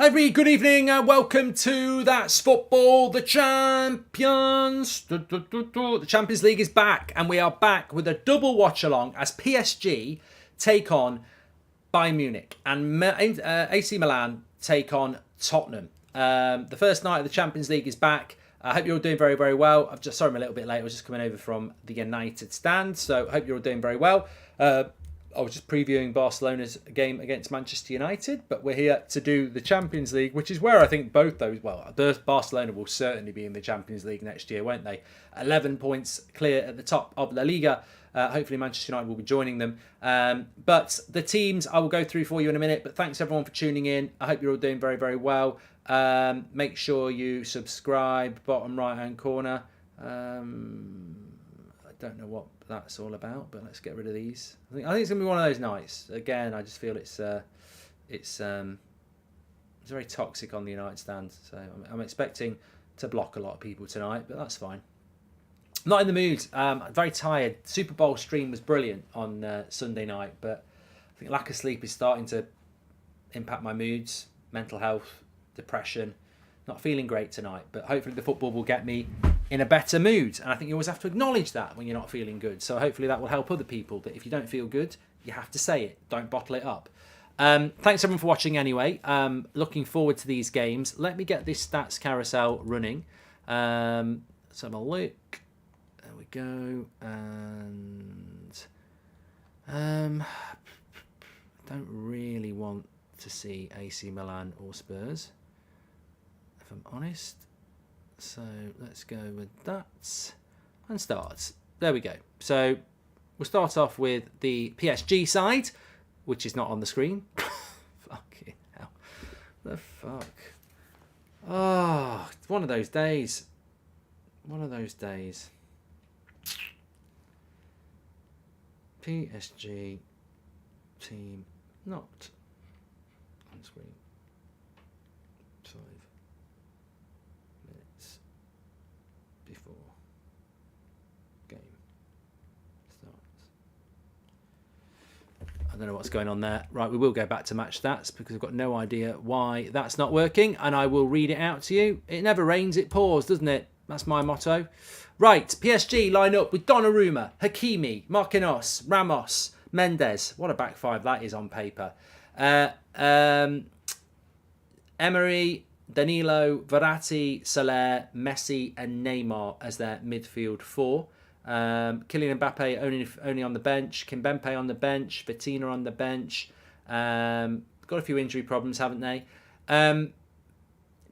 Every good evening and welcome to That's Football, the Champions. The Champions League is back and we are back with a double watch-along as PSG take on Bayern Munich and AC Milan take on Tottenham. The first night of the Champions League is back. I hope you're all doing very, very well. Sorry I'm a little bit late. I was just coming over from the United stand, so I hope you're all doing very well. I was just previewing Barcelona's game against Manchester United, but we're here to do the Champions League, which is where I think both those, Barcelona will certainly be in the Champions League next year, won't they? 11 points clear at the top of La Liga. Hopefully Manchester United will be joining them. But the teams I will go through for you in a minute, but thanks everyone for tuning in. I hope you're all doing very, very well. Make sure you subscribe, bottom right-hand corner. I don't know what that's all about, but let's get rid of these. I think it's gonna be one of those nights. Again, I just feel it's very toxic on the United stand. So I'm expecting to block a lot of people tonight, but that's fine. I'm not in the mood. I'm very tired. Super Bowl stream was brilliant on Sunday night, but I think lack of sleep is starting to impact my moods, mental health, depression. Not feeling great tonight, but hopefully the football will get me in a better mood. And I think you always have to acknowledge that when you're not feeling good. So hopefully that will help other people, that if you don't feel good, you have to say it. Don't bottle it up. Thanks everyone for watching anyway. Looking forward to these games. Let me get this stats carousel running. Let's have a look. There we go. And I don't really want to see AC Milan or Spurs, if I'm honest. So let's go with that and start. There we go. So we'll start off with the PSG side, which is not on the screen. Fucking hell. The fuck. Oh, it's one of those days. One of those days. PSG team not on screen. 5 minutes before game starts. I don't know what's going on there. Right, we will go back to match stats because I've got no idea why that's not working, and I will read it out to you. It never rains, it pours, doesn't it? That's my motto. Right, PSG line up with Donnarumma, Hakimi, Marquinhos, Ramos, Mendes. What a back five that is on paper. Emery, Danilo, Verratti, Soler, Messi and Neymar as their midfield four. Kylian Mbappe only on the bench. Kimpembe on the bench. Vitinha on the bench. Got a few injury problems, haven't they? Bayern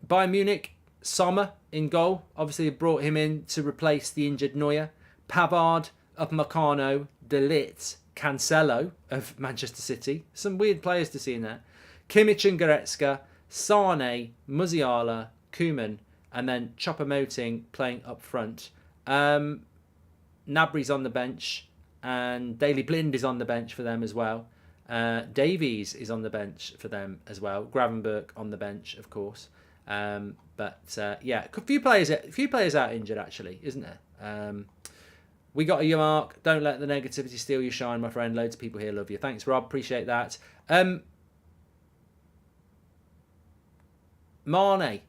Munich, Sommer in goal. Obviously they brought him in to replace the injured Neuer. Pavard, Upamecano, De Ligt, Cancelo of Manchester City. Some weird players to see in there. Kimmich and Goretzka, Sane, Musiala, Koeman, and then Choupo-Moting playing up front. Gnabry's on the bench, and Daley Blind is on the bench for them as well. Davies is on the bench for them as well. Gravenberch on the bench, of course. But yeah, a few players out injured actually, isn't there? We got you, Mark. Don't let the negativity steal your shine, my friend. Loads of people here love you. Thanks, Rob. Appreciate that. Mane.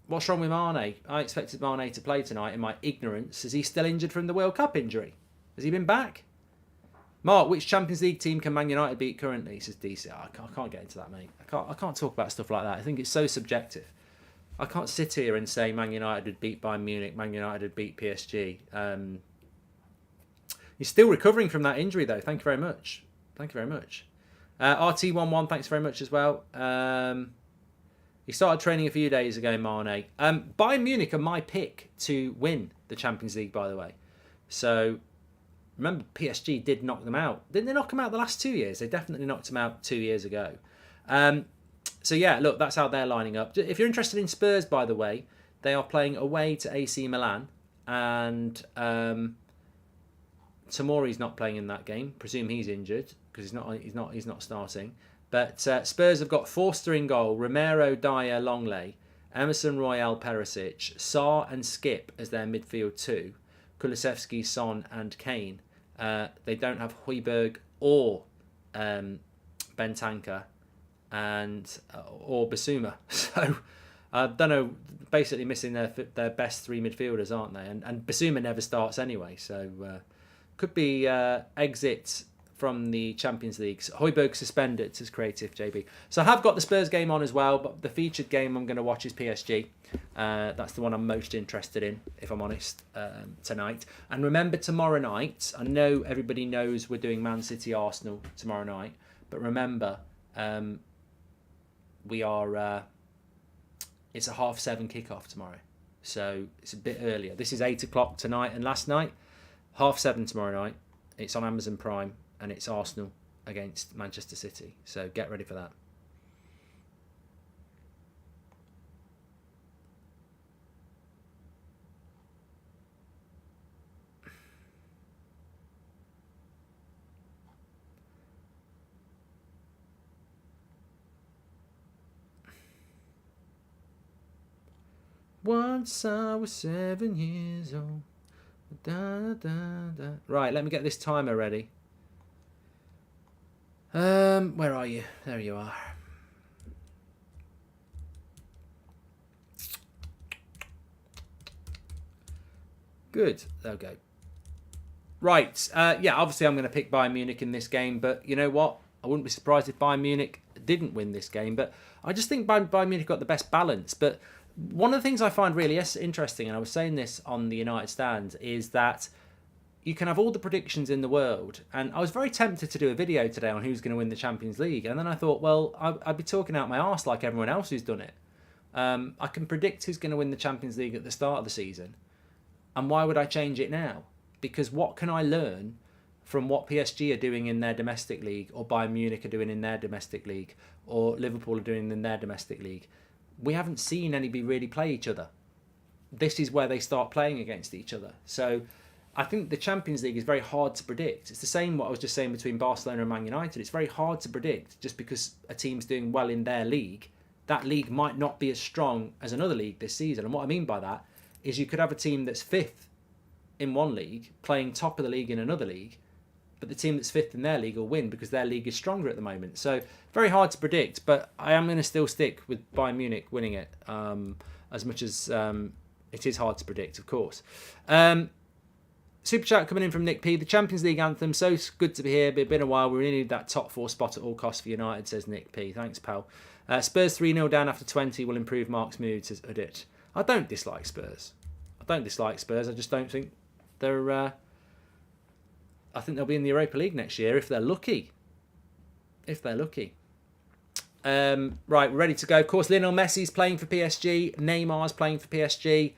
What's wrong with Mane? I expected Mane to play tonight in my ignorance. Is he still injured from the World Cup injury? Has he been back? Mark, which Champions League team can Man United beat currently? Says DC. I can't get into that, mate. I can't talk about stuff like that. I think it's so subjective. I can't sit here and say Man United would beat Bayern Munich, Man United would beat PSG. He's still recovering from that injury, though. Thank you very much. Thank you very much. RT11, thanks very much as well. He started training a few days ago, Mane. Bayern Munich are my pick to win the Champions League, by the way. So remember, PSG did knock them out. Didn't they knock them out the last 2 years? They definitely knocked them out 2 years ago. So yeah, look, that's how they're lining up. If you're interested in Spurs, by the way, they are playing away to AC Milan, and Tomori's not playing in that game. Presume he's injured because he's not starting. But Spurs have got Forster in goal, Romero, Dyer, Longley, Emerson, Royale, Perisic, Sarr and Skip as their midfield two, Kulusevski, Son and Kane. They don't have Højbjerg or Bentancur. and or Basuma. So I don't know. Basically missing their best three midfielders, aren't they? And Basuma never starts anyway, so could be exit from the Champions League. Højbjerg suspended, says Creative JB. So I have got the Spurs game on as well, but the featured game I'm going to watch is PSG. That's the one I'm most interested in, if I'm honest, tonight. And remember, tomorrow night, I know everybody knows we're doing Man City Arsenal tomorrow night, but remember, we are. It's a 7:30 kickoff tomorrow, so it's a bit earlier. This is 8 o'clock tonight and last night, 7:30 tomorrow night. It's on Amazon Prime, and it's Arsenal against Manchester City. So get ready for that. Once I was 7 years old. Da, da, da. Right, let me get this timer ready. Where are you? There you are. Good. There we go. Right. Yeah, obviously I'm going to pick Bayern Munich in this game, but you know what? I wouldn't be surprised if Bayern Munich didn't win this game, but I just think Bayern Munich got the best balance. But one of the things I find really interesting, and I was saying this on the United stand, is that you can have all the predictions in the world. And I was very tempted to do a video today on who's going to win the Champions League. And then I thought, well, I'd be talking out my arse like everyone else who's done it. I can predict who's going to win the Champions League at the start of the season. And why would I change it now? Because what can I learn from what PSG are doing in their domestic league, or Bayern Munich are doing in their domestic league, or Liverpool are doing in their domestic league? We haven't seen anybody really play each other. This is where they start playing against each other. So I think the Champions League is very hard to predict. It's the same what I was just saying between Barcelona and Man United. It's very hard to predict just because a team's doing well in their league. That league might not be as strong as another league this season. And what I mean by that is you could have a team that's fifth in one league playing top of the league in another league, but the team that's fifth in their league will win because their league is stronger at the moment. So very hard to predict, but I am going to still stick with Bayern Munich winning it, as much as it is hard to predict, of course. Super chat coming in from Nick P. The Champions League anthem, so good to be here. It's been a while. We really need that top four spot at all costs for United, says Nick P. Thanks, pal. Spurs 3-0 down after 20 will improve Mark's mood, says Udit. I don't dislike Spurs. I just don't think they're... I think they'll be in the Europa League next year if they're lucky. Right, we're ready to go. Of course, Lionel Messi's playing for PSG. Neymar's playing for PSG.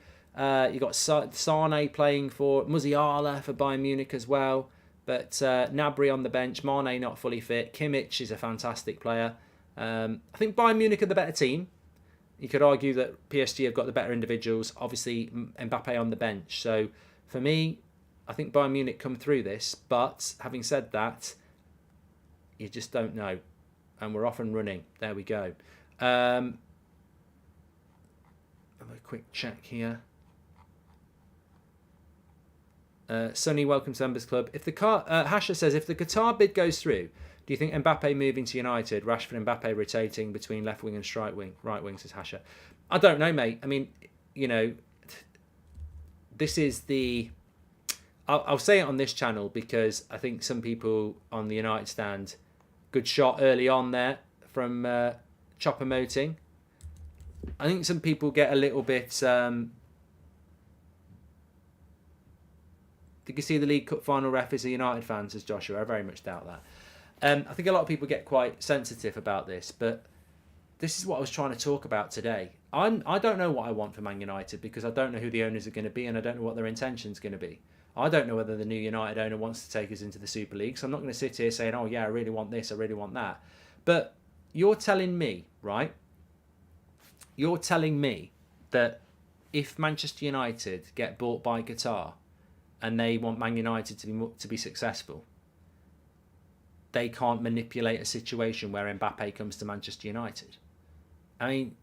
You got Sane playing for Musiala for Bayern Munich as well. But Gnabry on the bench. Mane not fully fit. Kimmich is a fantastic player. I think Bayern Munich are the better team. You could argue that PSG have got the better individuals. Obviously, Mbappe on the bench. So for me, I think Bayern Munich come through this, but having said that, you just don't know. And we're off and running. There we go. Have a quick check here. Sonny, welcome to Members Club. If the Hasha says, if the Qatar bid goes through, do you think Mbappe moving to United, Rashford and Mbappe rotating between left wing and right wing, says Hasha? I don't know, mate. I mean, you know, this is the... I'll say it on this channel because I think some people on the United stand, good shot early on there from Chopper Moting. I think some people get a little bit... Did you see the League Cup final ref is a United fan, says Joshua? I very much doubt that. I think a lot of people get quite sensitive about this, but this is what I was trying to talk about today. I don't know what I want for Man United because I don't know who the owners are going to be and I don't know what their intention's going to be. I don't know whether the new United owner wants to take us into the Super League, so I'm not going to sit here saying, oh yeah, I really want this, I really want that. But you're telling me, right? You're telling me that if Manchester United get bought by Qatar and they want Man United to be successful, they can't manipulate a situation where Mbappe comes to Manchester United. I mean,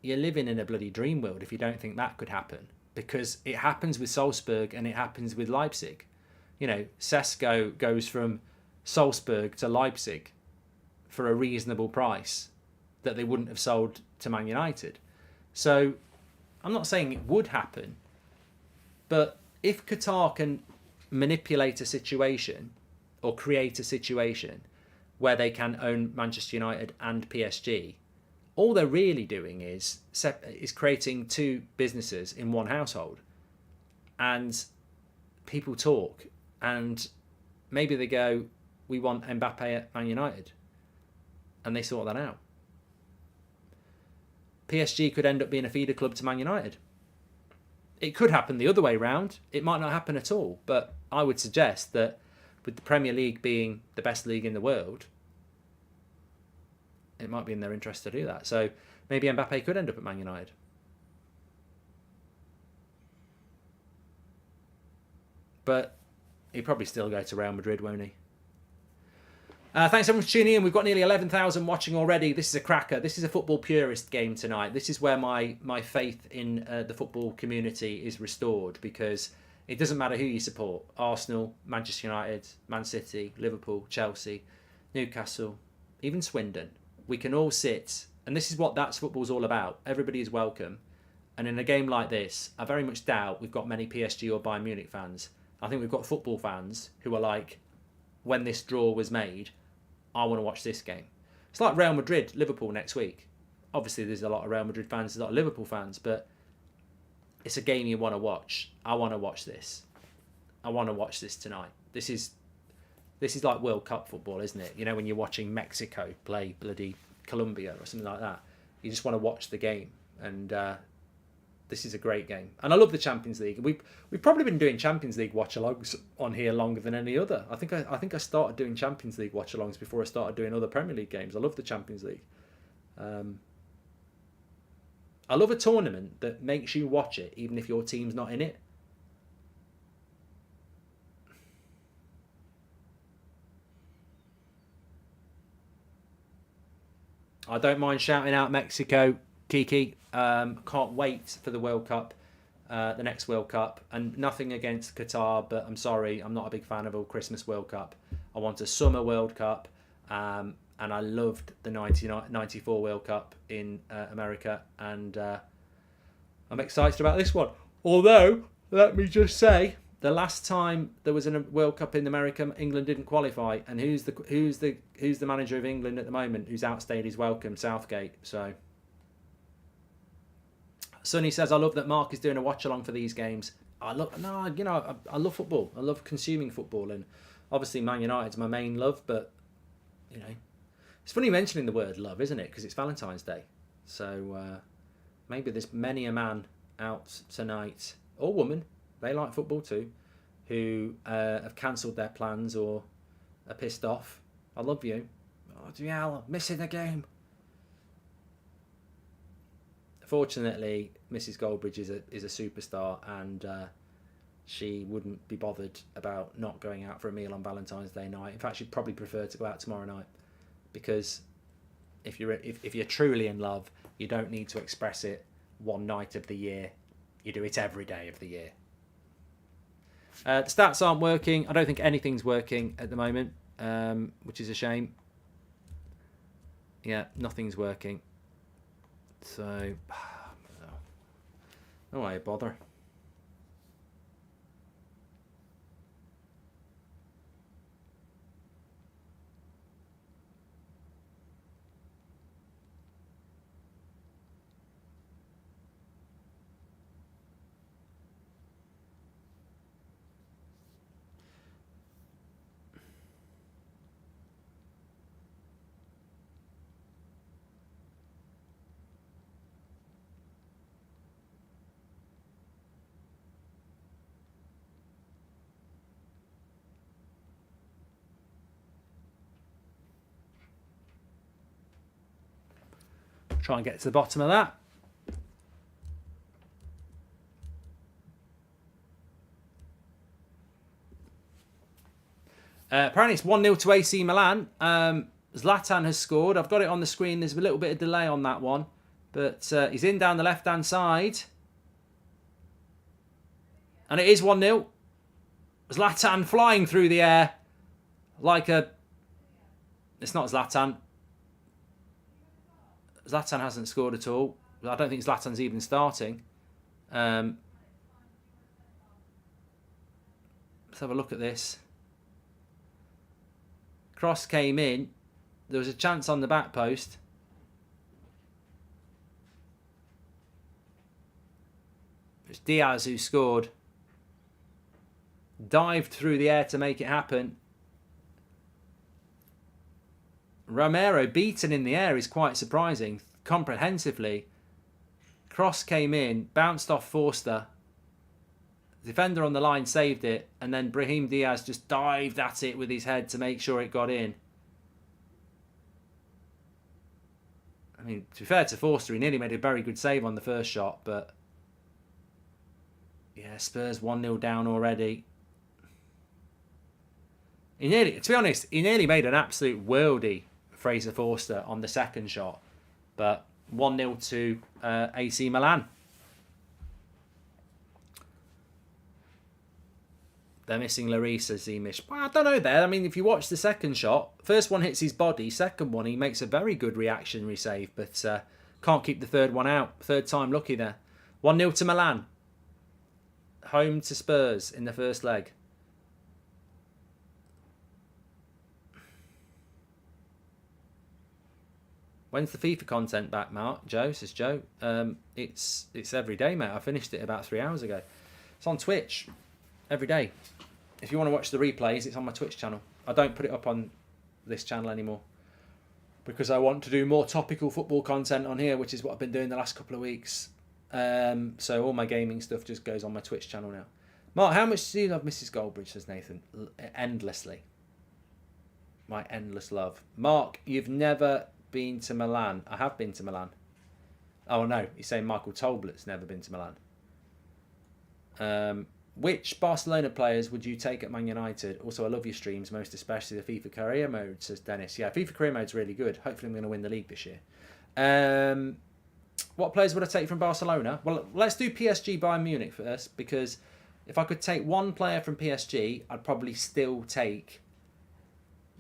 you're living in a bloody dream world if you don't think that could happen. Because it happens with Salzburg and it happens with Leipzig. You know, Sesko goes from Salzburg to Leipzig for a reasonable price. that they wouldn't have sold to Man United. So I'm not saying it would happen, but if Qatar can manipulate a situation or create a situation where they can own Manchester United and PSG, all they're really doing is creating two businesses in one household. And people talk, and maybe they go, we want Mbappe at Man United, and they sort that out. PSG could end up being a feeder club to Man United. It could happen the other way round. It might not happen at all, but I would suggest that with the Premier League being the best league in the world, it might be in their interest to do that. So maybe Mbappe could end up at Man United. But he'd probably still go to Real Madrid, won't he? Thanks everyone for tuning in. We've got nearly 11,000 watching already. This is a cracker. This is a football purist game tonight. This is where my faith in the football community is restored, because it doesn't matter who you support. Arsenal, Manchester United, Man City, Liverpool, Chelsea, Newcastle, even Swindon. We can all sit, and this is what That's Football's all about. Everybody is welcome. And in a game like this, I very much doubt we've got many PSG or Bayern Munich fans. I think we've got football fans who are like, when this draw was made, I want to watch this game. It's like Real Madrid, Liverpool next week. Obviously, there's a lot of Real Madrid fans, there's a lot of Liverpool fans, but it's a game you want to watch. I want to watch this. I want to watch this tonight. This is like World Cup football, isn't it? You know, when you're watching Mexico play bloody Colombia or something like that, you just want to watch the game. And this is a great game. And I love the Champions League. We've probably been doing Champions League watch-alongs on here longer than any other. I think I started doing Champions League watch-alongs before I started doing other Premier League games. I love the Champions League. I love a tournament that makes you watch it even if your team's not in it. I don't mind shouting out Mexico, Kiki. Can't wait for the World Cup, the next World Cup. And nothing against Qatar, but I'm sorry, I'm not a big fan of a Christmas World Cup. I want a summer World Cup. And I loved the 94 World Cup in America. And I'm excited about this one. Although, let me just say, the last time there was a World Cup in America, England didn't qualify. And who's the manager of England at the moment who's outstayed his welcome? Southgate. So Sonny says, I love that Mark is doing a watch along for these games. I love football. I love consuming football, and obviously Man United's my main love. But you know, it's funny mentioning the word love, isn't it? Because it's Valentine's Day, so maybe there's many a man out tonight, or woman, they like football too, who have cancelled their plans or are pissed off. I love you. Oh, yeah, missing the game. Fortunately, Mrs. Goldbridge is a superstar, and she wouldn't be bothered about not going out for a meal on Valentine's Day night. In fact, she'd probably prefer to go out tomorrow night, because if you're truly in love, you don't need to express it one night of the year. You do it every day of the year. The stats aren't working. I don't think anything's working at the moment, which is a shame. Yeah, nothing's working. So, no way bother. Try and get to the bottom of that. Apparently it's 1-0 to AC Milan. Zlatan has scored. I've got it on the screen. There's a little bit of delay on that one. But he's in down the left-hand side. And it is 1-0. Zlatan flying through the air like a... It's not Zlatan. Zlatan hasn't scored at all. I don't think Zlatan's even starting. Let's have a look at this. Cross came in. There was a chance on the back post. It's Diaz who scored. Dived through the air to make it happen. Romero beaten in the air is quite surprising, comprehensively. Cross came in, bounced off Forster. Defender on the line saved it, and then Brahim Diaz just dived at it with his head to make sure it got in. I mean, to be fair to Forster, he nearly made a very good save on the first shot, but yeah, Spurs 1-0 down already. To be honest, he nearly made an absolute worldie, Fraser Forster, on the second shot, but 1-0 to AC Milan. They're missing Larissa Zimish. Well, I don't know there. I mean, if you watch the second shot, first one hits his body, second one he makes a very good reactionary save, but can't keep the third one out. Third time lucky there. 1-0 to Milan. Home to Spurs in the first leg. When's the FIFA content back, Mark? Joe, says Joe. It's every day, mate. I finished it about 3 hours ago. It's on Twitch every day. If you want to watch the replays, it's on my Twitch channel. I don't put it up on this channel anymore because I want to do more topical football content on here, which is what I've been doing the last couple of weeks. So all my gaming stuff just goes on my Twitch channel now. Mark, how much do you love Mrs. Goldbridge, says Nathan. Endlessly. My endless love. Mark, you've never been to Milan. I have been to Milan. Oh no, he's saying Michael Tolbert's never been to Milan. Which Barcelona players would you take at Man United? Also, I love your streams, most especially the FIFA Career Mode, says Dennis. Yeah, FIFA Career Mode's really good. Hopefully I'm going to win the league this year. What players would I take from Barcelona? Well, let's do PSG Bayern Munich first, because if I could take one player from PSG, I'd probably still take...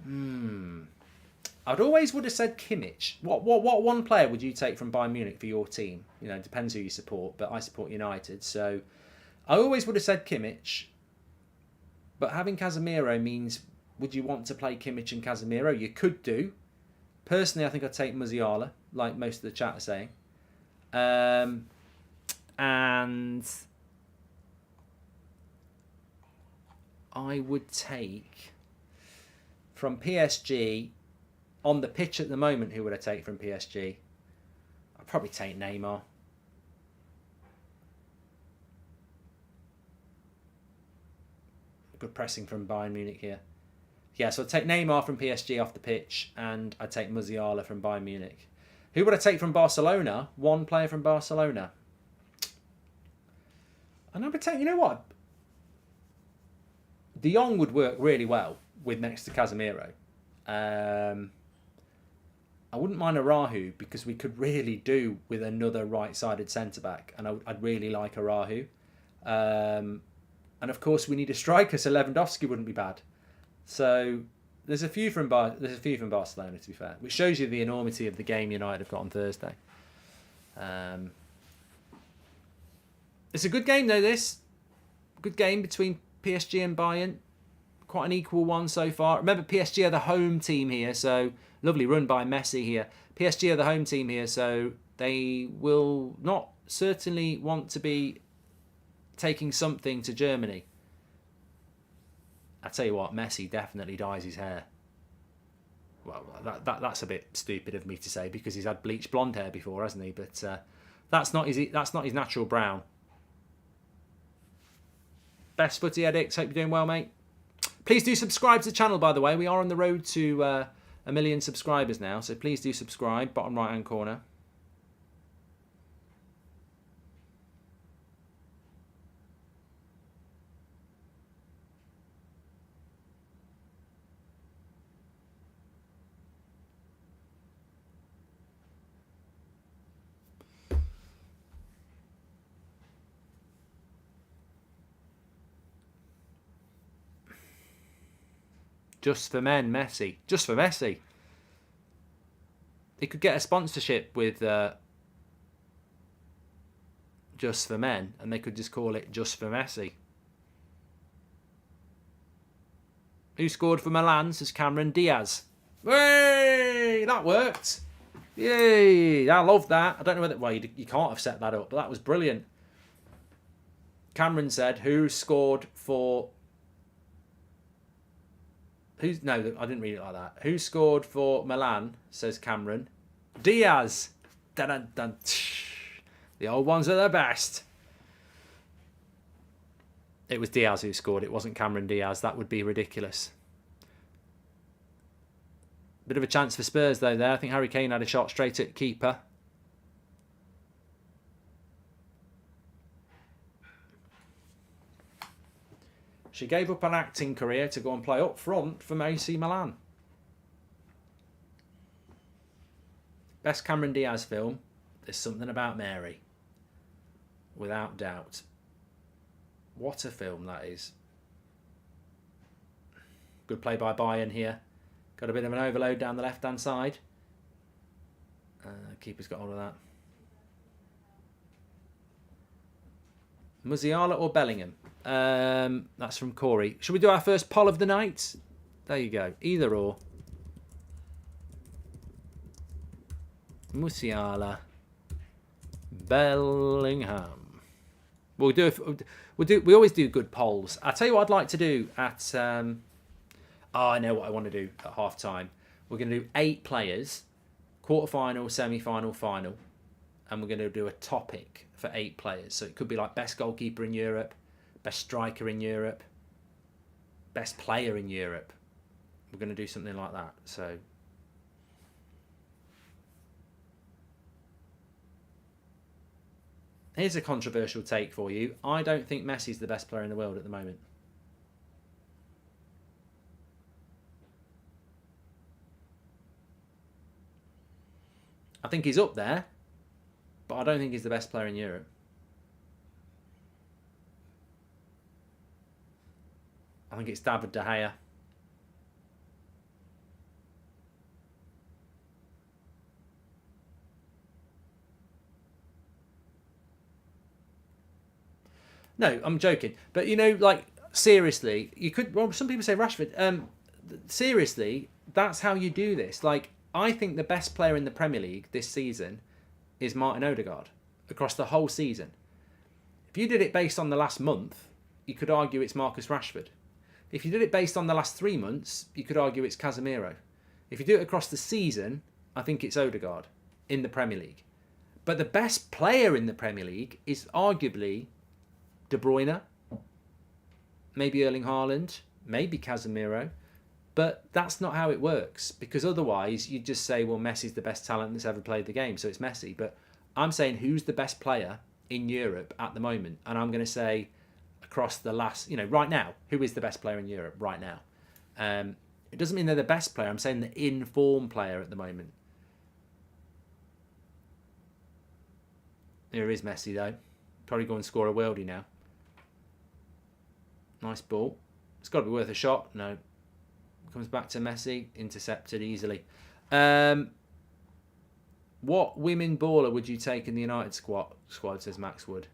I'd always would have said Kimmich. What one player would you take from Bayern Munich for your team? You know, it depends who you support, but I support United, so... I always would have said Kimmich, but having Casemiro means, would you want to play Kimmich and Casemiro? You could do. Personally, I think I'd take Musiala, like most of the chat are saying. And I would take, from PSG, on the pitch at the moment, who would I take from PSG? I'd probably take Neymar. Good pressing from Bayern Munich here. Yeah, so I'd take Neymar from PSG off the pitch, and I'd take Musiala from Bayern Munich. Who would I take from Barcelona? One player from Barcelona. And I would take, you know what? De Jong would work really well with next to Casemiro. I wouldn't mind Arahu, because we could really do with another right-sided centre-back, and I'd really like Arahu. And of course, we need a striker, so Lewandowski wouldn't be bad. So there's a few from Barcelona, to be fair, which shows you the enormity of the game United have got on Thursday. It's a good game, though. This good game between PSG and Bayern, quite an equal one so far. Remember, PSG are the home team here, so lovely run by Messi here. PSG are the home team here, so they will not certainly want to be taking something to Germany. I tell you what, Messi definitely dyes his hair. Well, that's a bit stupid of me to say, because he's had bleached blonde hair before, hasn't he? But that's not his natural brown. Best Footy Addicts, hope you're doing well, mate. Please do subscribe to the channel, by the way. We are on the road to 1 million subscribers now, so please do subscribe, bottom right hand corner. Just for men, Messi. Just for Messi. He could get a sponsorship with Just for Men, and they could just call it Just for Messi. Who scored for Milan? Says Cameron Diaz. Hey, that worked. Yay, I love that. I don't know whether... Well, you can't have set that up, but that was brilliant. Cameron said, who scored for... No, I didn't read it like that. Who scored for Milan, says Cameron. Diaz. Dun, dun, dun. The old ones are the best. It was Diaz who scored. It wasn't Cameron Diaz. That would be ridiculous. Bit of a chance for Spurs, though, there. I think Harry Kane had a shot straight at keeper. She gave up an acting career to go and play up front for AC Milan. Best Cameron Diaz film, There's Something About Mary. Without doubt. What a film that is. Good play by Bayern here. Got a bit of an overload down the left-hand side. Keeper's got hold of that. Musiala or Bellingham? That's from Corey. Should we do our first poll of the night? There you go. Either or. Musiala. Bellingham. We always do good polls. I'll tell you what I'd like to do at... I know what I want to do at half-time. We're going to do 8 players, quarter-final, semi-final, final. And we're going to do a topic for 8 players. So it could be like best goalkeeper in Europe, best striker in Europe, best player in Europe. We're going to do something like that. So here's a controversial take for you. I don't think Messi's the best player in the world at the moment. I think he's up there, but I don't think he's the best player in Europe. I think it's David De Gea. No, I'm joking. But, like, seriously, you could... Well, some people say Rashford. Seriously, that's how you do this. Like, I think the best player in the Premier League this season is Martin Odegaard across the whole season. If you did it based on the last month, you could argue it's Marcus Rashford. If you did it based on the last 3 months, you could argue it's Casemiro. If you do it across the season, I think it's Odegaard in the Premier League. But the best player in the Premier League is arguably De Bruyne, maybe Erling Haaland, maybe Casemiro. But that's not how it works, because otherwise you just say, well, Messi's the best talent that's ever played the game, so it's Messi. But I'm saying who's the best player in Europe at the moment? And I'm going to say across the last, right now, who is the best player in Europe right now? It doesn't mean they're the best player. I'm saying the in-form player at the moment. Here is Messi, though. Probably go and score a worldie now. Nice ball. It's got to be worth a shot. No. Comes back to Messi, intercepted easily. What women baller would you take in the United squad, says Max Wood.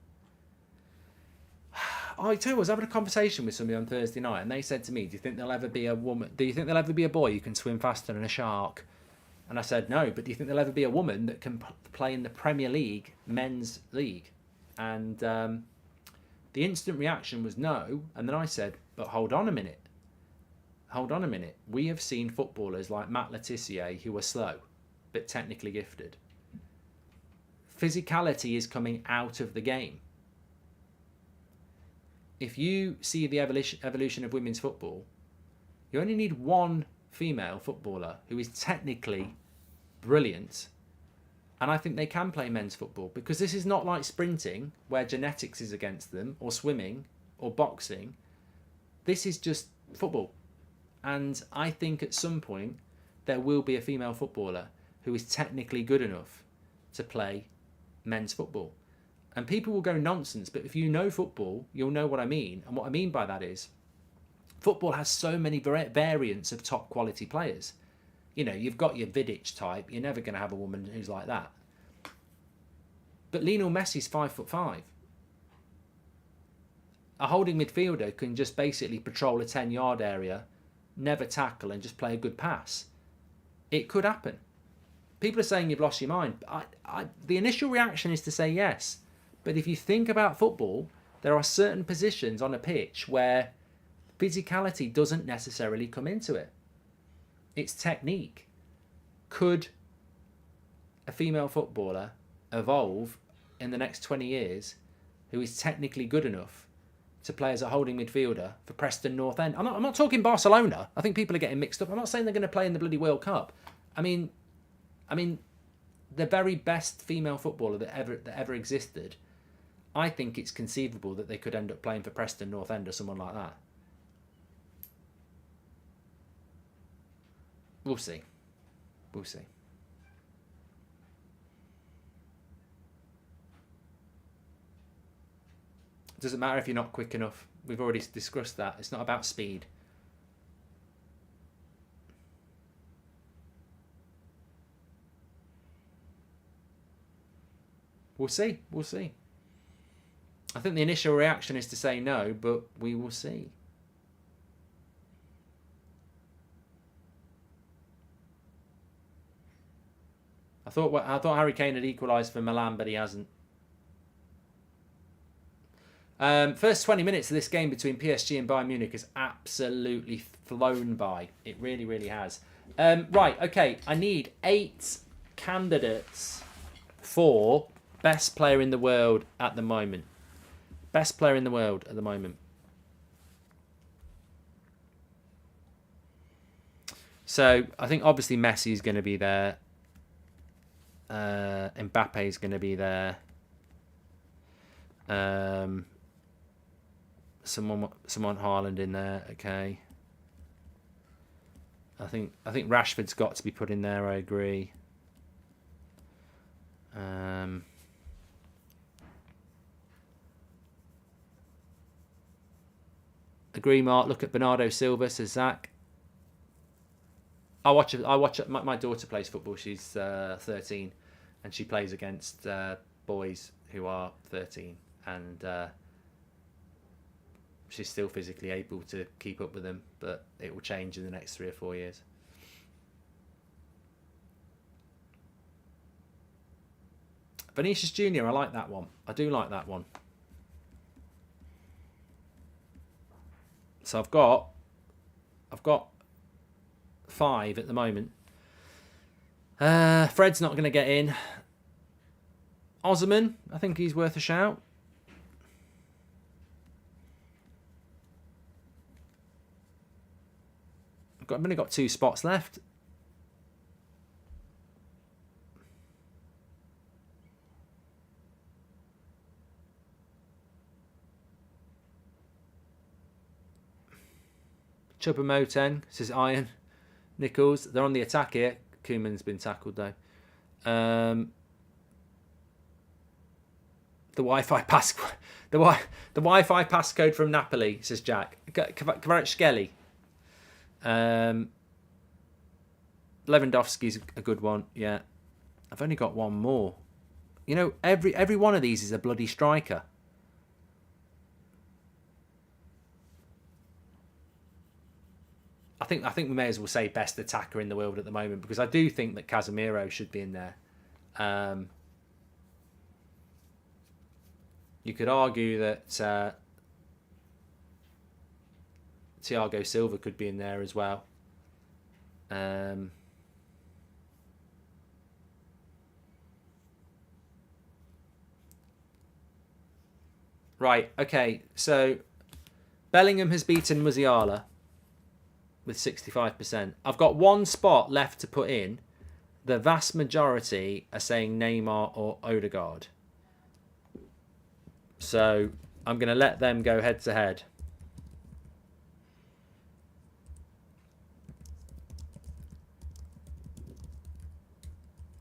I tell you, I was having a conversation with somebody on Thursday night, and they said to me, do you think there'll ever be a boy who can swim faster than a shark? And I said, no, but do you think there'll ever be a woman that can play in the Premier League, men's league? And the instant reaction was no. And then I said, but hold on a minute. We have seen footballers like Matt Letizia who are slow, but technically gifted. Physicality is coming out of the game. If you see the evolution of women's football, you only need one female footballer who is technically brilliant, and I think they can play men's football, because this is not like sprinting where genetics is against them, or swimming, or boxing. This is just football. And I think at some point there will be a female footballer who is technically good enough to play men's football. And people will go nonsense, but if you know football, you'll know what I mean. And what I mean by that is football has so many variants of top quality players. You know, you've got your Vidic type. You're never going to have a woman who's like that. But Lionel Messi's 5'5". A holding midfielder can just basically patrol a 10-yard area, never tackle, and just play a good pass. It could happen. People are saying you've lost your mind. The initial reaction is to say yes. But if you think about football, there are certain positions on a pitch where physicality doesn't necessarily come into it. It's technique. Could a female footballer evolve in the next 20 years who is technically good enough to play as a holding midfielder for Preston North End? I'm not talking Barcelona. I think people are getting mixed up. I'm not saying they're going to play in the bloody World Cup. I mean, the very best female footballer that ever existed, I think it's conceivable that they could end up playing for Preston North End or someone like that. We'll see. We'll see. Doesn't matter if you're not quick enough. We've already discussed that. It's not about speed. We'll see. We'll see. I think the initial reaction is to say no, but we will see. I thought Harry Kane had equalised for Milan, but he hasn't. First 20 minutes of this game between PSG and Bayern Munich has absolutely flown by. It really, really has. Right, okay. I need 8 candidates for best player in the world at the moment. Best player in the world at the moment. So, I think obviously Messi is going to be there. Mbappe is going to be there. Someone Haaland in there. Okay. I think Rashford's got to be put in there. I agree. Agree, Mark. Look at Bernardo Silva, says Zach. I watch it. My daughter plays football. She's 13, and she plays against boys who are 13, and she's still physically able to keep up with them, but it will change in the next 3 or 4 years. Vinicius Junior, I like that one. I do like that one. So I've got 5 at the moment. Fred's not going to get in. Osman, I think he's worth a shout. I've only got 2 spots left. Choupo-Moting, says Iron. Nichols, they're on the attack here. Koeman's been tackled though. The Wi-Fi passcode. The Wi-Fi passcode from Napoli, says Jack. Kvaratskhelia. Lewandowski's a good one. Yeah, I've only got one more. You know, every one of these is a bloody striker. I think we may as well say best attacker in the world at the moment, because I do think that Casemiro should be in there. You could argue that Thiago Silva could be in there as well. Right, okay, so Bellingham has beaten Musiala with 65%. I've got 1 spot left to put in. The vast majority are saying Neymar or Odegaard. So I'm going to let them go head to head.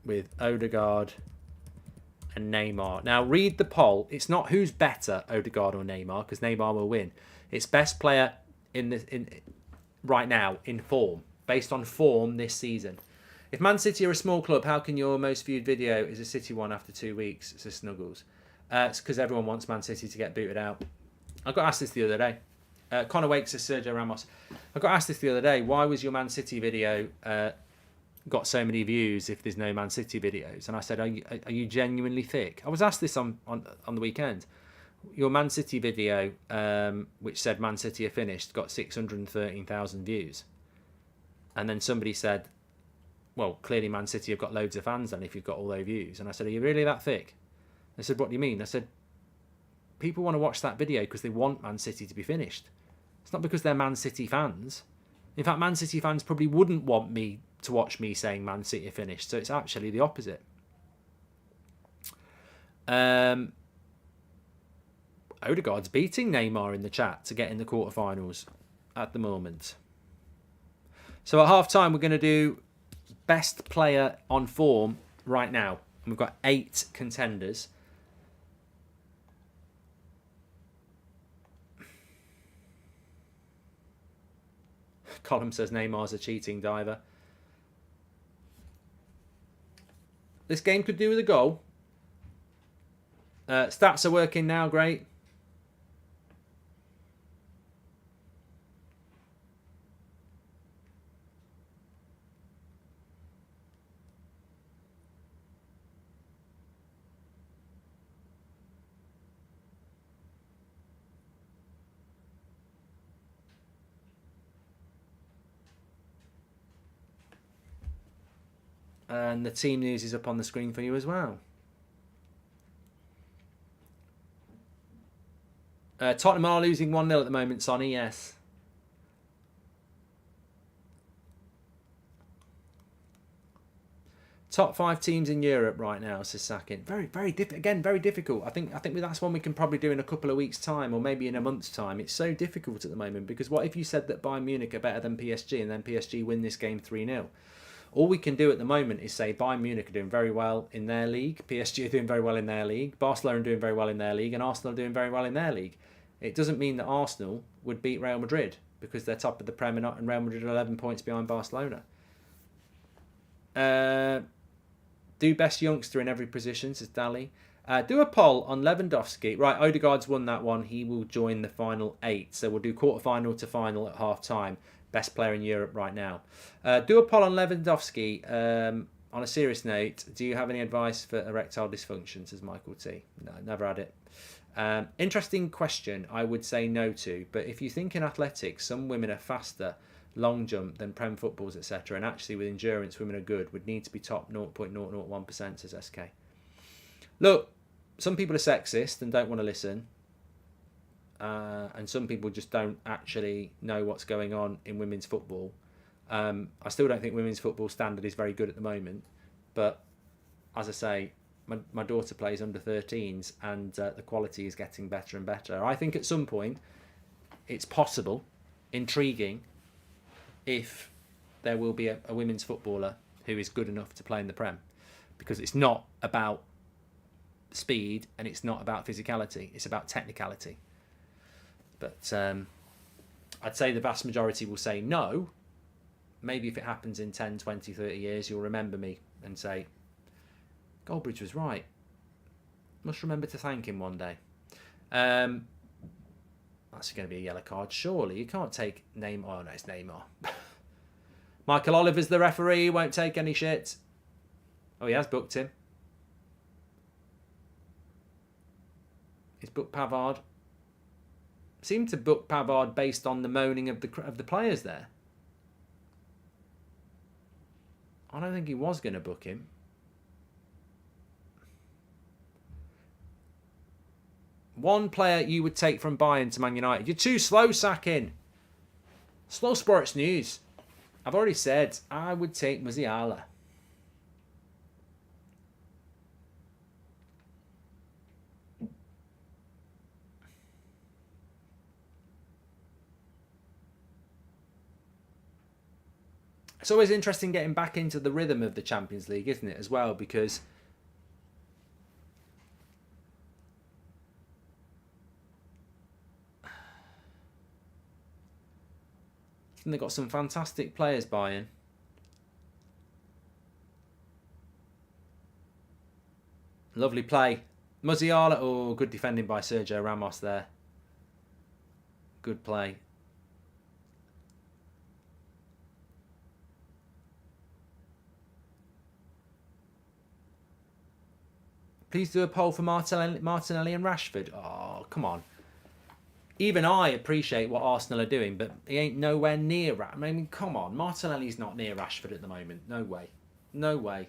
With Odegaard and Neymar. Now read the poll. It's not who's better, Odegaard or Neymar, because Neymar will win. It's best player in right now in form. based on form this season. If Man City are a small club, how can your most viewed video is a City one after 2 weeks? Says Snuggles. It's because everyone wants Man City to get booted out. I got asked this the other day. Connor Wakes says Sergio Ramos. I got asked this the other day. Why was your Man City video got so many views if there's no Man City videos? And I said, are you genuinely thick? I was asked this on the weekend. Your Man City video, which said Man City are finished, got 613,000 views. And then somebody said, well, clearly Man City have got loads of fans then if you've got all those views. And I said, are you really that thick? They said, what do you mean? I said, people want to watch that video because they want Man City to be finished. It's not because they're Man City fans. In fact, Man City fans probably wouldn't want me to watch me saying Man City are finished. So it's actually the opposite. Odegaard's beating Neymar in the chat to get in the quarterfinals at the moment. So at half time, we're going to do best player on form right now. And we've got 8 contenders. Column says Neymar's a cheating diver. This game could do with a goal. Stats are working now, great. And the team news is up on the screen for you as well. Tottenham are losing 1-0 at the moment, Sonny, yes. Top 5 teams in Europe right now, says Sakin. Very difficult. I think that's one we can probably do in a couple of weeks' time or maybe in a month's time. It's so difficult at the moment because what if you said that Bayern Munich are better than PSG and then PSG win this game 3-0? All we can do at the moment is say Bayern Munich are doing very well in their league, PSG are doing very well in their league, Barcelona are doing very well in their league, and Arsenal are doing very well in their league. It doesn't mean that Arsenal would beat Real Madrid because they're top of the Prem and Real Madrid are 11 points behind Barcelona. Do best youngster in every position, says Dali. Do a poll on Lewandowski. Right, Odegaard's won that one. He will join the final 8. So we'll do quarter-final to final at half-time. Best player in Europe right now. Do a poll on Lewandowski. On a serious note, do you have any advice for erectile dysfunction, says Michael T? No, never had it. Interesting question. I would say no to. But if you think in athletics, some women are faster long jump than Prem footballs, etc. And actually with endurance, women are good. Would need to be top 0.001%, says SK. Look, some people are sexist and don't want to listen. And some people just don't actually know what's going on in women's football. I still don't think women's football standard is very good at the moment. But as I say, my daughter plays under 13s and the quality is getting better and better. I think at some point it's possible, intriguing, if there will be a women's footballer who is good enough to play in the Prem. Because it's not about speed and it's not about physicality. It's about technicality. But I'd say the vast majority will say no. Maybe if it happens in 10, 20, 30 years, you'll remember me and say, Goldbridge was right. Must remember to thank him one day. That's going to be a yellow card, surely. You can't take Neymar. Oh, no, it's Neymar. Michael Oliver's the referee. Won't take any shit. Oh, he has booked him. He's booked Pavard. Seemed to book Pavard based on the moaning of the players there. I don't think he was going to book him. One player you would take from Bayern to Man United. You're too slow, Sakin. Slow Sports News. I've already said I would take Musiala. It's always interesting getting back into the rhythm of the Champions League, isn't it, as well? Because think they've got some fantastic players, Bayern. Lovely play. Musiala, oh, good defending by Sergio Ramos there. Good play. Please do a poll for Martinelli and Rashford. Oh, come on. Even I appreciate what Arsenal are doing, but he ain't nowhere near. I mean, come on. Martinelli's not near Rashford at the moment. No way. No way.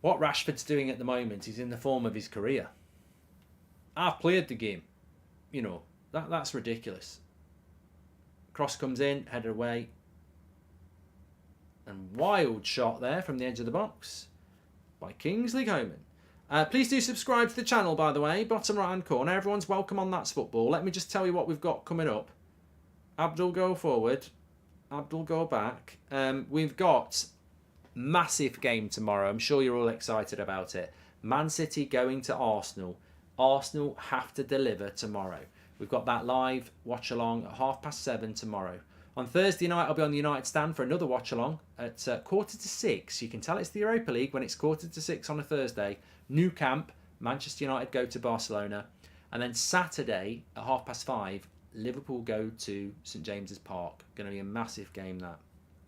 What Rashford's doing at the moment is in the form of his career. I've played the game. You know, that's ridiculous. Cross comes in, header away. And wild shot there from the edge of the box by Kingsley Coman. Please do subscribe to the channel, by the way. Bottom right hand corner. Everyone's welcome on That's Football. Let me just tell you what we've got coming up. Abdul go forward. Abdul go back. We've got massive game tomorrow. I'm sure you're all excited about it. Man City going to Arsenal. Arsenal have to deliver tomorrow. We've got that live watch-along at 7:30 tomorrow. On Thursday night, I'll be on the United stand for another watch-along at 5:45. You can tell it's the Europa League when it's 5:45 on a Thursday. New camp, Manchester United go to Barcelona. And then Saturday at 5:30, Liverpool go to St James's Park. Going to be a massive game, that.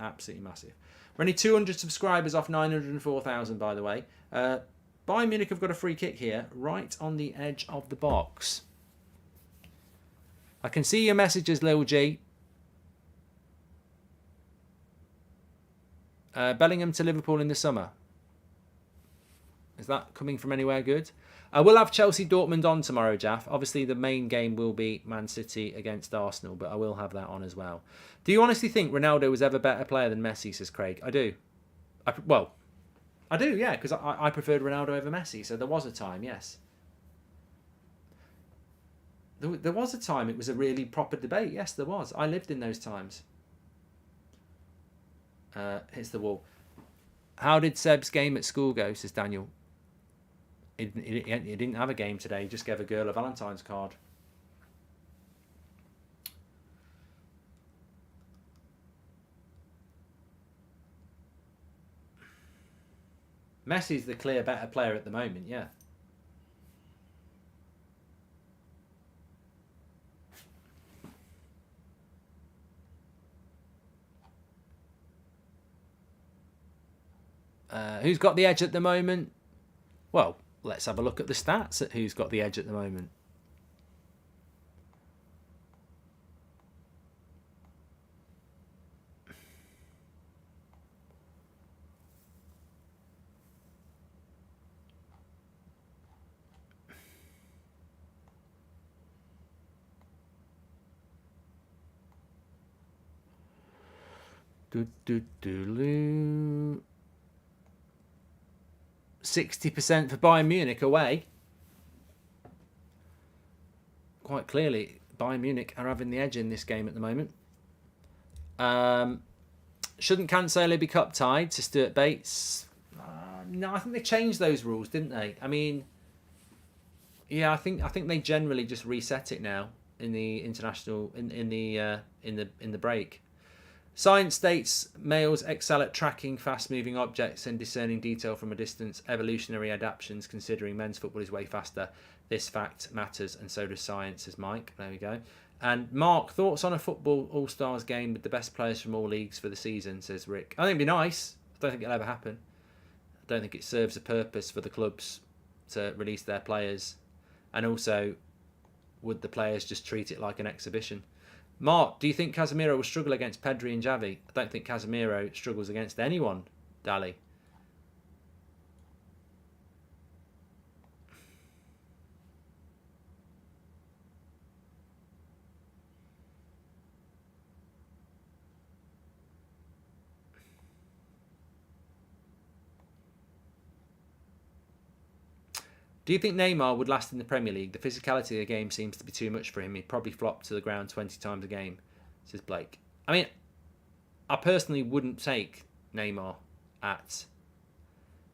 Absolutely massive. We're only 200 subscribers off 904,000, by the way. Bayern Munich have got a free kick here, right on the edge of the box. I can see your messages, Lil G. Bellingham to Liverpool in the summer. Is that coming from anywhere good? We'll have Chelsea Dortmund on tomorrow, Jaff. Obviously, the main game will be Man City against Arsenal, but I will have that on as well. Do you honestly think Ronaldo was ever a better player than Messi, says Craig? I do. I do, yeah, because I preferred Ronaldo over Messi, so there was a time, yes. There was a time it was a really proper debate. Yes, there was. I lived in those times. Hits the wall. How did Seb's game at school go, says Daniel? He didn't have a game today. He just gave a girl a Valentine's card. Messi's the clear better player at the moment, yeah. Who's got the edge at the moment? Well, let's have a look at the stats at who's got the edge at the moment. Do do do. 60% for Bayern Munich away. Quite clearly, Bayern Munich are having the edge in this game at the moment. Shouldn't Cancelo be cup tied to Stuart Bates? No, I think they changed those rules, didn't they? I mean, yeah, I think they generally just reset it now in the international in the break. Science states males excel at tracking fast-moving objects and discerning detail from a distance. Evolutionary adaptations, considering men's football is way faster. This fact matters, and so does science, says Mike. There we go. And Mark, thoughts on a football all-stars game with the best players from all leagues for the season, says Rick. I think it'd be nice. I don't think it'll ever happen. I don't think it serves a purpose for the clubs to release their players. And also, would the players just treat it like an exhibition? Mark, do you think Casemiro will struggle against Pedri and Xavi? I don't think Casemiro struggles against anyone, Dali. Do you think Neymar would last in the Premier League? The physicality of the game seems to be too much for him. He'd probably flop to the ground 20 times a game, says Blake. I mean, I personally wouldn't take Neymar at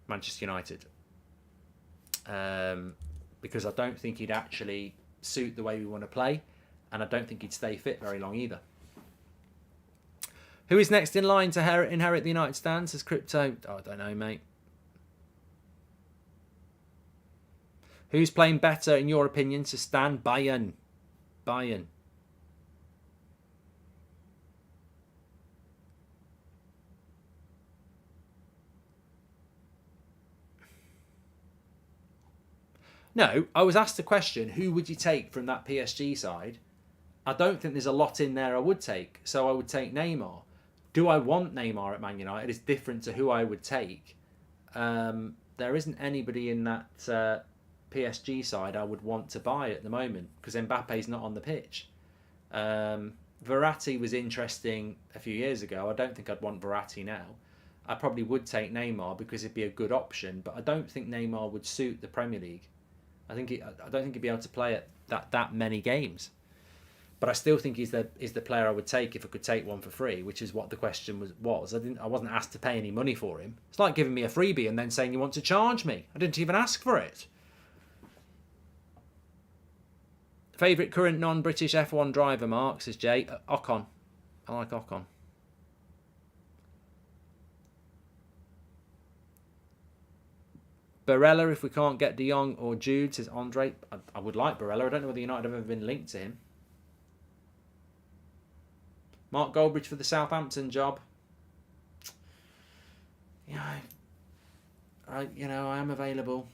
Manchester United because I don't think he'd actually suit the way we want to play, and I don't think he'd stay fit very long either. Who is next in line to inherit the United stand? Says Crypto. Oh, I don't know, mate. Who's playing better, in your opinion, to stand? Bayern. Bayern. No, I was asked a question, who would you take from that PSG side? I don't think there's a lot in there I would take, so I would take Neymar. Do I want Neymar at Man United? It's different to who I would take. There isn't anybody in that PSG side I would want to buy at the moment because Mbappe's not on the pitch. Verratti was interesting a few years ago. I don't think I'd want Verratti now. I probably would take Neymar because it'd be a good option, but I don't think Neymar would suit the Premier League. I don't think he'd be able to play at that many games. But I still think he's the player I would take if I could take one for free, which is what the question was. I wasn't asked to pay any money for him. It's like giving me a freebie and then saying you want to charge me. I didn't even ask for it. Favourite current non-British F1 driver, Mark, says Jay. Ocon. I like Ocon. Barella, if we can't get De Jong or Jude, says Andre. I would like Barella. I don't know whether United have ever been linked to him. Mark Goldbridge for the Southampton job. Yeah, I am available.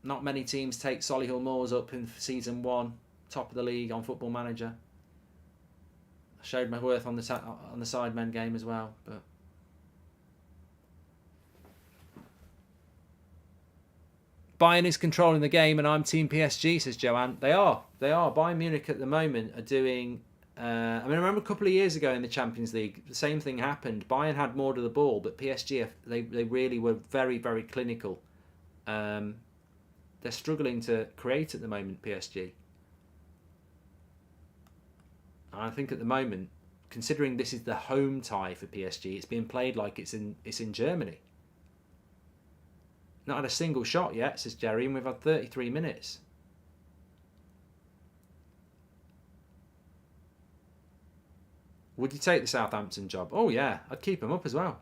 Not many teams take Solihull Moors up in season 1, top of the league on Football Manager. I showed my worth on the Sidemen game as well, but. Bayern is controlling the game and I'm Team PSG, says Joanne. They are. Bayern Munich at the moment are doing... I remember a couple of years ago in the Champions League, the same thing happened. Bayern had more of the ball, but PSG, they really were very, very clinical. They're struggling to create at the moment, PSG. And I think at the moment, considering this is the home tie for PSG, it's being played like it's in Germany. Not had a single shot yet, says Jerry, and we've had 33 minutes. Would you take the Southampton job? Oh yeah, I'd keep him up as well.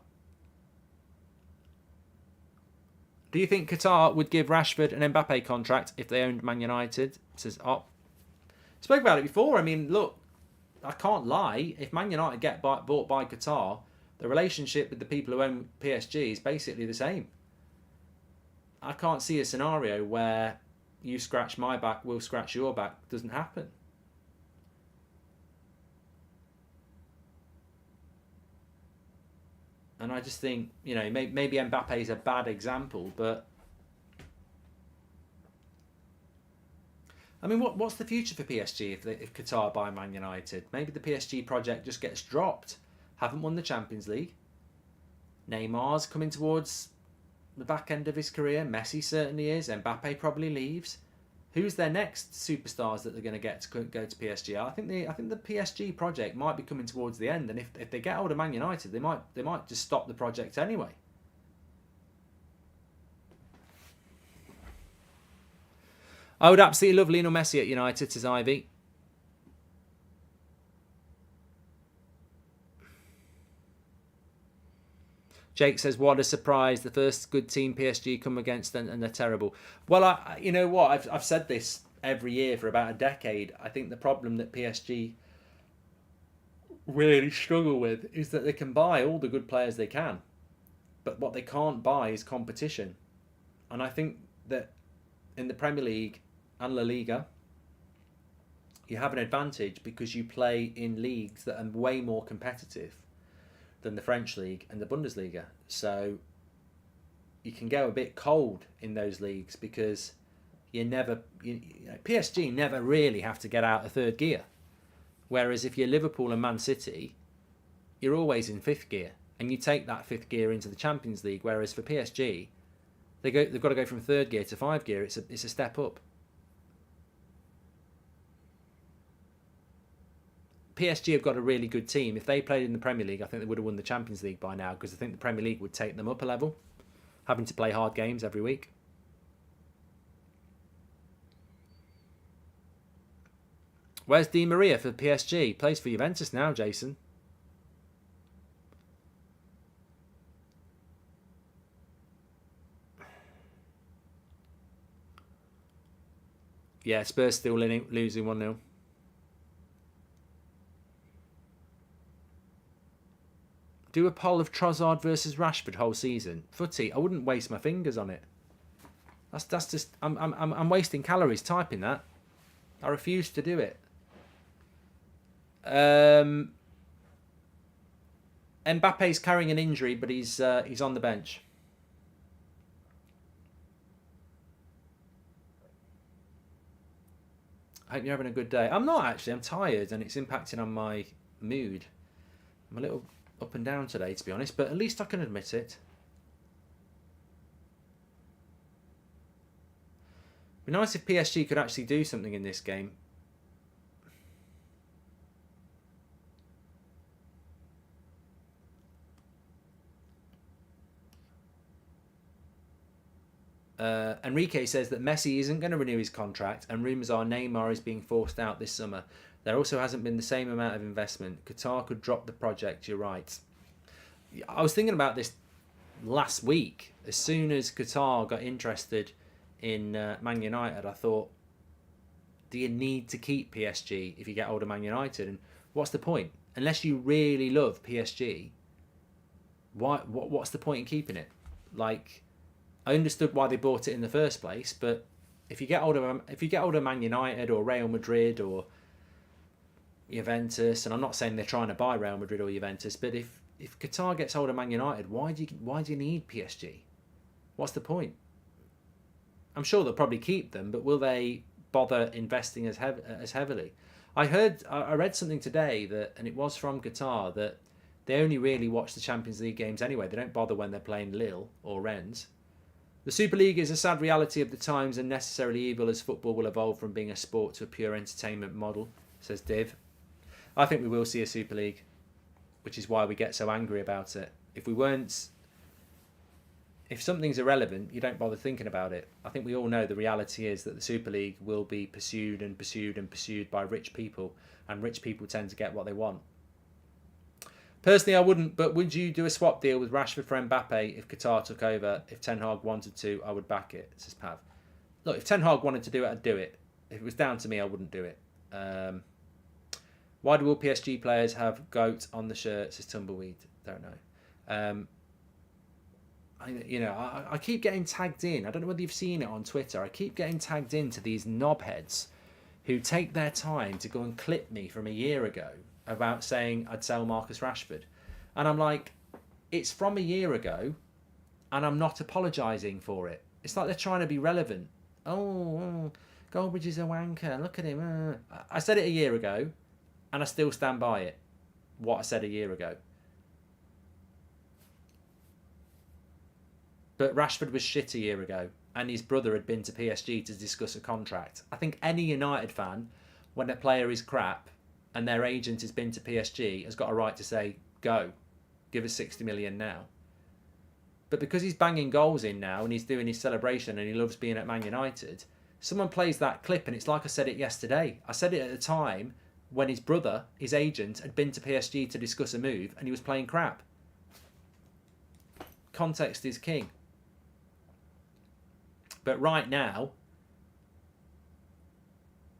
Do you think Qatar would give Rashford an Mbappe contract if they owned Man United? Says spoke about it before. I mean, look, I can't lie. If Man United get bought by Qatar, the relationship with the people who own PSG is basically the same. I can't see a scenario where you scratch my back, we'll scratch your back. It doesn't happen. And I just think, maybe Mbappe is a bad example, but I mean, what's the future for PSG if Qatar buy Man United? Maybe the PSG project just gets dropped. Haven't won the Champions League. Neymar's coming towards the back end of his career. Messi certainly is. Mbappe probably leaves. Who's their next superstars that they're going to get to go to PSG? I think the PSG project might be coming towards the end, and if they get hold of Man United, they might just stop the project anyway. I would absolutely love Lionel Messi at United, says Ivy. Jake says, what a surprise. The first good team PSG come against and they're terrible. Well, you know what? I've said this every year for about a decade. I think the problem that PSG really struggle with is that they can buy all the good players they can. But what they can't buy is competition. And I think that in the Premier League and La Liga, you have an advantage because you play in leagues that are way more competitive than the French League and the Bundesliga. So you can go a bit cold in those leagues because PSG never really have to get out of third gear. Whereas if you're Liverpool and Man City, you're always in fifth gear. And you take that fifth gear into the Champions League. Whereas for PSG, they've got to go from third gear to 5 gear. It's a step up. PSG have got a really good team. If they played in the Premier League, I think they would have won the Champions League by now because I think the Premier League would take them up a level, having to play hard games every week. Where's Di Maria for PSG? Plays for Juventus now, Jason. Yeah, Spurs still losing 1-0. Do a poll of Trossard versus Rashford whole season. Footy, I wouldn't waste my fingers on it. That's just I'm wasting calories typing that. I refuse to do it. Mbappe's carrying an injury, but he's on the bench. I hope you're having a good day. I'm not actually. I'm tired, and it's impacting on my mood. I'm a little up and down today, to be honest, but at least I can admit it. It'd be nice if PSG could actually do something in this game. Enrique says that Messi isn't going to renew his contract, and rumours are Neymar is being forced out this summer. There also hasn't been the same amount of investment. Qatar could drop the project, you're right. I was thinking about this last week. As soon as Qatar got interested in Man United, I thought, do you need to keep PSG if you get hold of Man United? And what's the point? Unless you really love PSG, what's the point in keeping it? Like, I understood why they bought it in the first place, but if you get hold of Man United or Real Madrid or Juventus, and I'm not saying they're trying to buy Real Madrid or Juventus, but if Qatar gets hold of Man United, why do you need PSG? What's the point? I'm sure they'll probably keep them, but will they bother investing as heavily? I read something today and it was from Qatar, that they only really watch the Champions League games anyway. They don't bother when they're playing Lille or Rennes. The Super League is a sad reality of the times and necessarily evil, as football will evolve from being a sport to a pure entertainment model, says Div. I think we will see a Super League, which is why we get so angry about it. If something's irrelevant, you don't bother thinking about it. I think we all know the reality is that the Super League will be pursued and pursued and pursued by rich people, and rich people tend to get what they want. Personally, I wouldn't, but would you do a swap deal with Rashford for Mbappe if Qatar took over? If Ten Hag wanted to, I would back it, says Pav. Look, if Ten Hag wanted to do it, I'd do it. If it was down to me, I wouldn't do it. Why do all PSG players have goat on the shirt, says Tumbleweed? Don't know. I keep getting tagged in. I don't know whether you've seen it on Twitter. I keep getting tagged into these knobheads who take their time to go and clip me from a year ago about saying I'd sell Marcus Rashford. And I'm like, it's from a year ago and I'm not apologising for it. It's like they're trying to be relevant. Oh, Goldbridge is a wanker. Look at him. I said it a year ago and I still stand by it. What I said a year ago. But Rashford was shit a year ago and his brother had been to PSG to discuss a contract. I think any United fan, when a player is crap and their agent has been to PSG, has got a right to say, go, give us 60 million now. But because he's banging goals in now and he's doing his celebration and he loves being at Man United, someone plays that clip and it's like I said it yesterday. I said it at the time when his brother, his agent, had been to PSG to discuss a move and he was playing crap. Context is king. But right now,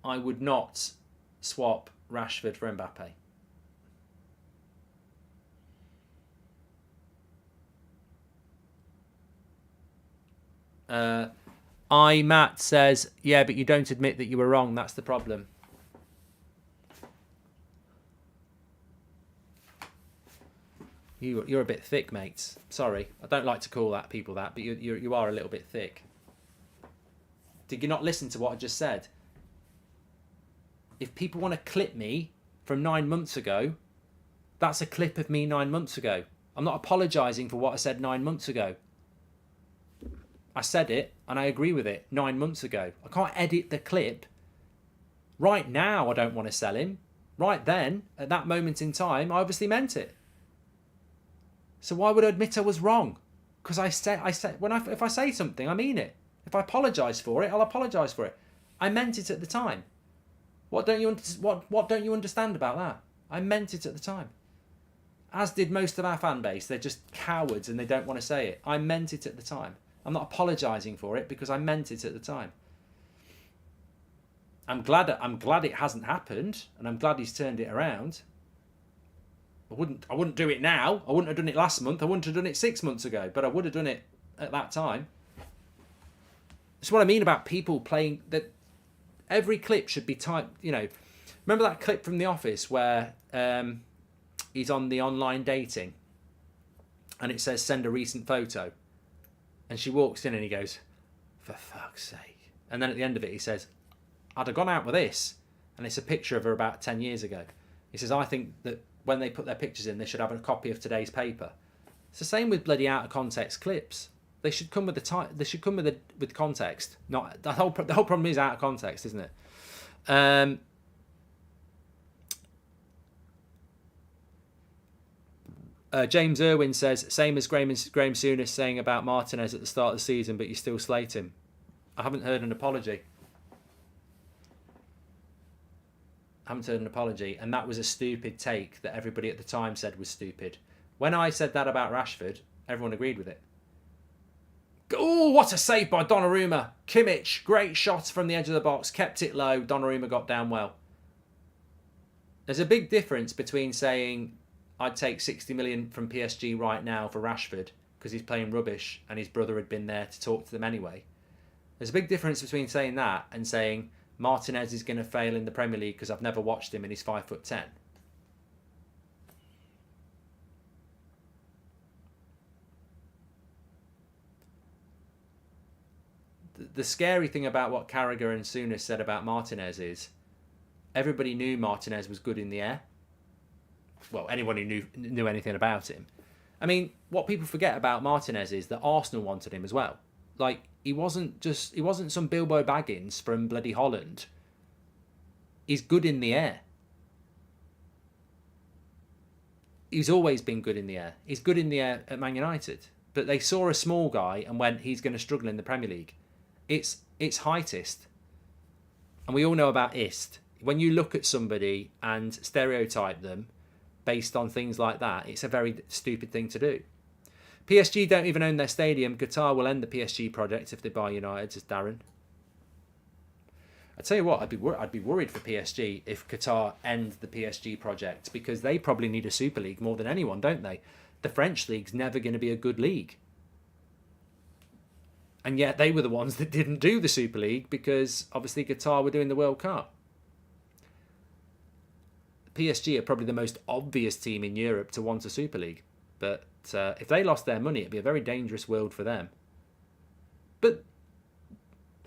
I would not swap Rashford for Mbappe. Matt says, yeah, but you don't admit that you were wrong. That's the problem. You're a bit thick, mates. Sorry, I don't like to call people that, but you are a little bit thick. Did you not listen to what I just said? If people want to clip me from 9 months ago, that's a clip of me 9 months ago. I'm not apologising for what I said 9 months ago. I said it and I agree with it 9 months ago. I can't edit the clip. Right now, I don't want to sell him. Right then, at that moment in time, I obviously meant it. So why would I admit I was wrong? Because if I say something, I mean it. If I apologise for it, I'll apologise for it. I meant it at the time. What don't you understand about that? I meant it at the time. As did most of our fan base. They're just cowards and they don't want to say it. I meant it at the time. I'm not apologising for it because I meant it at the time. I'm glad it hasn't happened, and I'm glad he's turned it around. I wouldn't do it now. I wouldn't have done it last month. I wouldn't have done it 6 months ago, but I would have done it at that time. That's what I mean about people playing. That every clip should be typed. Remember that clip from The Office where he's on the online dating, and it says send a recent photo, and she walks in and he goes, for fuck's sake. And then at the end of it he says, I'd have gone out with this, and it's a picture of her about 10 years ago. He says, I think that when they put their pictures in, they should have a copy of today's paper. It's the same with bloody out of context clips. They should come with with context. Not the whole problem is out of context, isn't it? James Irwin says, same as Graham Souness saying about Martinez at the start of the season, but you still slate him. I haven't heard an apology. And that was a stupid take that everybody at the time said was stupid. When I said that about Rashford, everyone agreed with it. Oh, what a save by Donnarumma. Kimmich, great shots from the edge of the box, kept it low, Donnarumma got down well. There's a big difference between saying, I'd take 60 million from PSG right now for Rashford because he's playing rubbish and his brother had been there to talk to them anyway. There's a big difference between saying that and saying, Martinez is going to fail in the Premier League because I've never watched him and he's 5'10". The scary thing about what Carragher and Souness said about Martinez is everybody knew Martinez was good in the air. Well, anyone who knew anything about him. I mean, what people forget about Martinez is that Arsenal wanted him as well. Like, he wasn't some Bilbo Baggins from bloody Holland. He's good in the air. He's always been good in the air. He's good in the air at Man United. But they saw a small guy and went, he's going to struggle in the Premier League. It's heightist. And we all know about ist. When you look at somebody and stereotype them based on things like that, it's a very stupid thing to do. PSG don't even own their stadium. Qatar will end the PSG project if they buy United, says Darren. I tell you what, I'd be worried for PSG if Qatar end the PSG project, because they probably need a Super League more than anyone, don't they? The French league's never going to be a good league. And yet they were the ones that didn't do the Super League because obviously Qatar were doing the World Cup. PSG are probably the most obvious team in Europe to want a Super League. But if they lost their money, it'd be a very dangerous world for them. But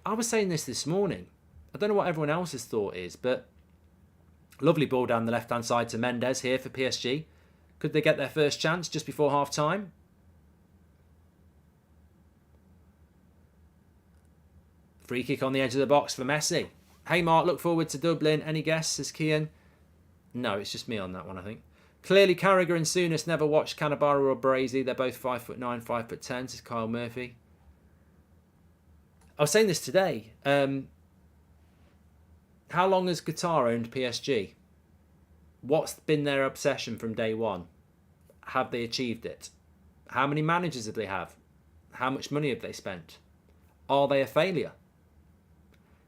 I was saying this morning. I don't know what everyone else's thought is, but lovely ball down the left-hand side to Mendes here for PSG. Could they get their first chance just before half-time? Free kick on the edge of the box for Messi. Hey, Mark, look forward to Dublin. Any guess, says Kian? No, it's just me on that one, I think. Clearly, Carragher and Souness never watched Cannavaro or Brazy. They're both 5'9", 5'10", says Kyle Murphy. I was saying this today. How long has Qatar owned PSG? What's been their obsession from day one? Have they achieved it? How many managers have they have? How much money have they spent? Are they a failure?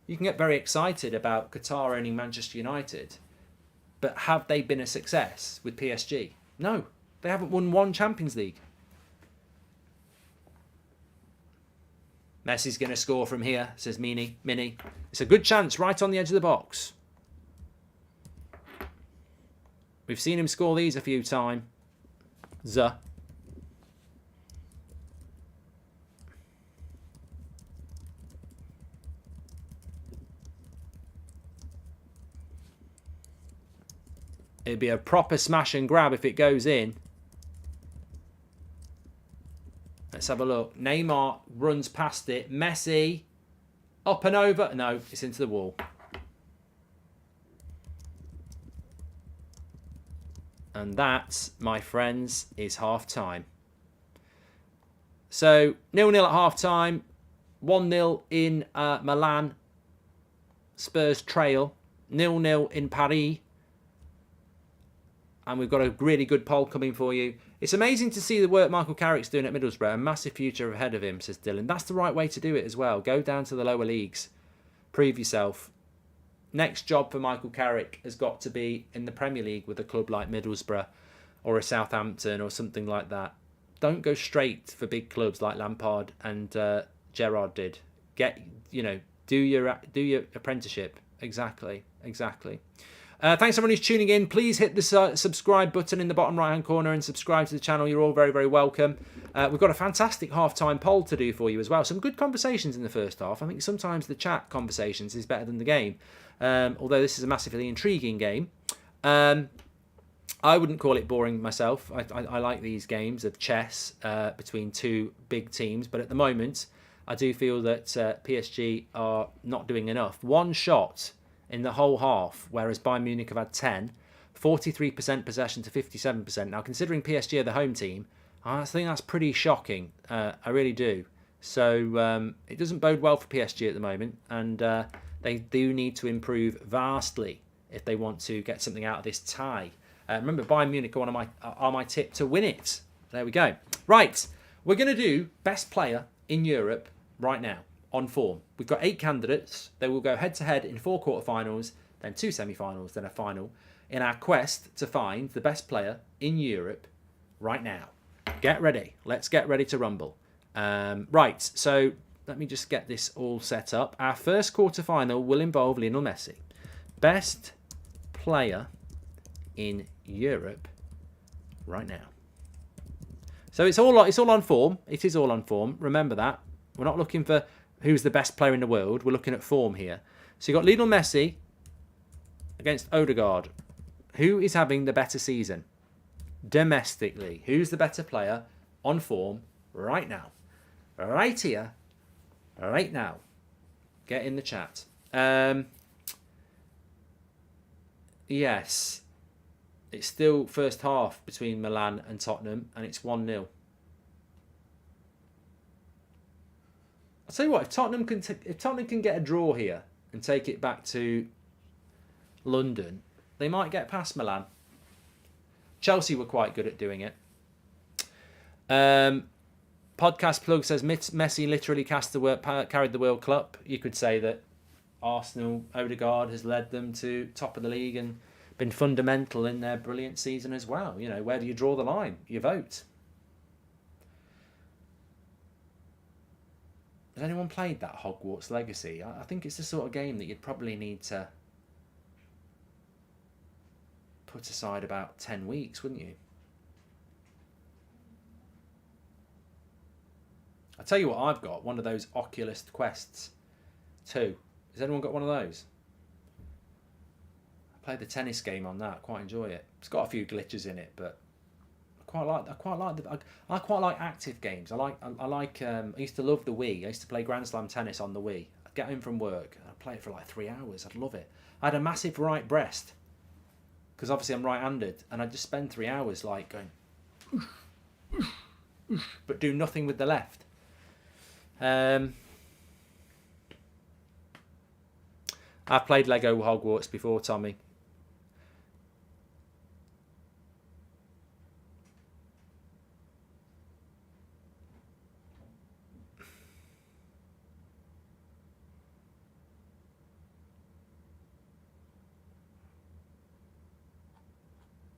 You can get very excited about Qatar owning Manchester United, but have they been a success with PSG? No, they haven't won one Champions League. Messi's going to score from here, says Mini. It's a good chance right on the edge of the box. We've seen him score these a few times. It'd be a proper smash and grab if it goes in. Let's have a look. Neymar runs past it. Messi. Up and over. No, it's into the wall. And that, my friends, is half-time. So, 0-0 at half-time. 1-0 in Milan. Spurs trail. 0-0 in Paris. And we've got a really good poll coming for you. It's amazing to see the work Michael Carrick's doing at Middlesbrough. A massive future ahead of him, says Dylan. That's the right way to do it as well. Go down to the lower leagues. Prove yourself. next job for Michael Carrick has got to be in the Premier League with a club like Middlesbrough or a Southampton or something like that. Don't go straight for big clubs like Lampard and Gerrard did. Do your apprenticeship. Exactly. Thanks everyone who's tuning in. Please hit the subscribe button in the bottom right hand corner and subscribe to the channel. You're all very, very welcome. We've got a fantastic half-time poll to do for you as well. Some good conversations in the first half. I think sometimes the chat conversations is better than the game. Although this is a massively intriguing game. I wouldn't call it boring myself. I like these games of chess between two big teams. But at the moment, I do feel that PSG are not doing enough. One shot in the whole half, whereas Bayern Munich have had 10, 43% possession to 57%. Now, considering PSG are the home team, I think that's pretty shocking. I really do. So it doesn't bode well for PSG at the moment, and they do need to improve vastly if they want to get something out of this tie. Remember, Bayern Munich are my tip to win it. There we go. Right, we're going to do best player in Europe right now. On form. We've got 8 candidates. They will go head-to-head in 4 quarterfinals, then 2 semi-finals, then a final, in our quest to find the best player in Europe right now. Get ready. Let's get ready to rumble. Right, so let me just get this all set up. Our first quarterfinal will involve Lionel Messi. Best player in Europe right now. So it's all on form. It is all on form. Remember that. We're not looking for who's the best player in the world. We're looking at form here. So you've got Lionel Messi against Odegaard. Who is having the better season? Domestically. Who's the better player on form right now? Right here. Right now. Get in the chat. Yes. It's still first half between Milan and Tottenham, and it's 1-0. I'll tell you what, if Tottenham can get a draw here and take it back to London, they might get past Milan. Chelsea were quite good at doing it. Podcast Plug says Messi literally carried the World Cup. You could say that Arsenal, Odegaard has led them to top of the league and been fundamental in their brilliant season as well. You know, where do you draw the line? You vote. Has anyone played that Hogwarts Legacy? I think it's the sort of game that you'd probably need to put aside about 10 weeks, wouldn't you? I'll tell you what I've got. One of those Oculus Quests 2. Has anyone got one of those? I played the tennis game on that. Quite enjoy it. It's got a few glitches in it, but I quite like active games. I used to love the Wii. I used to play Grand Slam tennis on the Wii. I'd get home from work. I'd play it for like 3 hours. I'd love it. I had a massive right breast because obviously I'm right-handed, and I'd just spend 3 hours like going, but do nothing with the left. I've played Lego Hogwarts before, Tommy.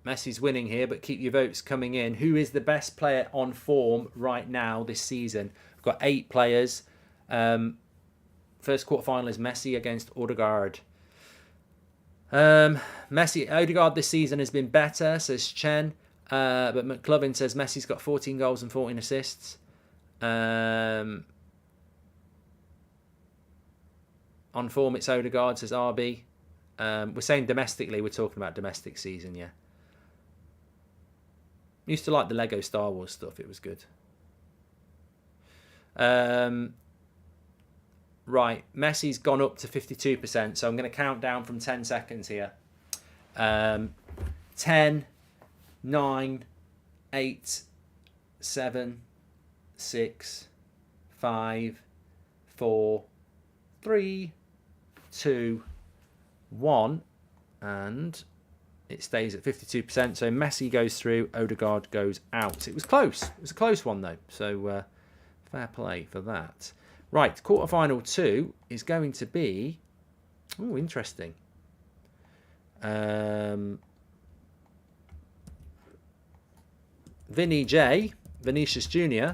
Messi's winning here, but keep your votes coming in. Who is the best player on form right now this season? We've got 8 players. First quarterfinal is Messi against Odegaard. Odegaard this season has been better, says Chen. But McClovin says Messi's got 14 goals and 14 assists. On form, it's Odegaard, says RB. We're saying domestically, we're talking about domestic season, yeah. Used to like the Lego Star Wars stuff. It was good. Right, Messi's gone up to 52%, so I'm going to count down from 10 seconds here. 10, 9, 8, 7, 6, 5, 4, 3, 2, 1, and it stays at 52%. So Messi goes through, Odegaard goes out. It was close. It was a close one though. So fair play for that. Right, quarterfinal 2 is going to be interesting. Vinny J, Vinicius Jr.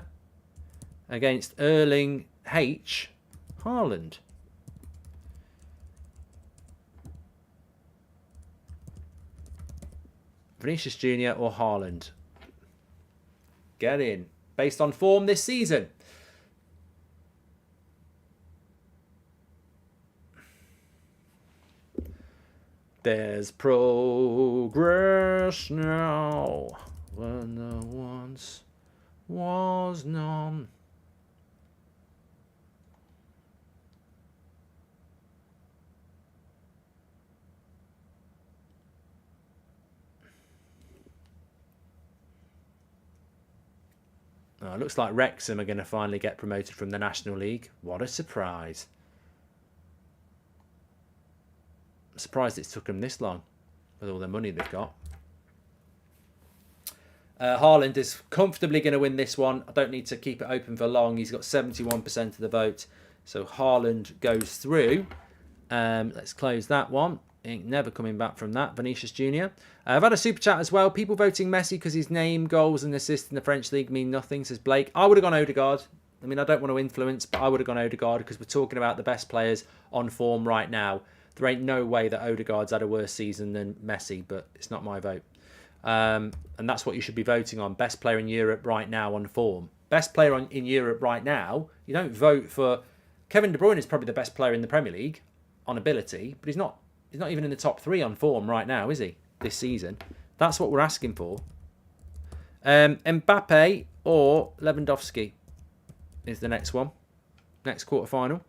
against Erling H, Haaland. Vinicius Jr. or Haaland? Get in. Based on form this season. There's progress now when there once was none. Oh, it looks like Wrexham are going to finally get promoted from the National League. What a surprise. I'm surprised it's took them this long with all the money they've got. Haaland is comfortably going to win this one. I don't need to keep it open for long. He's got 71% of the vote. So Haaland goes through. Let's close that one. Ain't never coming back from that. Vinicius Jr. I've had a super chat as well. People voting Messi because his name, goals and assists in the French league mean nothing, says Blake. I would have gone Odegaard. I mean, I don't want to influence, but I would have gone Odegaard because we're talking about the best players on form right now. There ain't no way that Odegaard's had a worse season than Messi, but it's not my vote. And that's what you should be voting on. Best player in Europe right now on form. Best player in Europe right now. You don't vote for... Kevin De Bruyne is probably the best player in the Premier League on ability, but he's not even in the top 3 on form right now, is he? This season. That's what we're asking for. Mbappe or Lewandowski is the next one. Next quarter-final.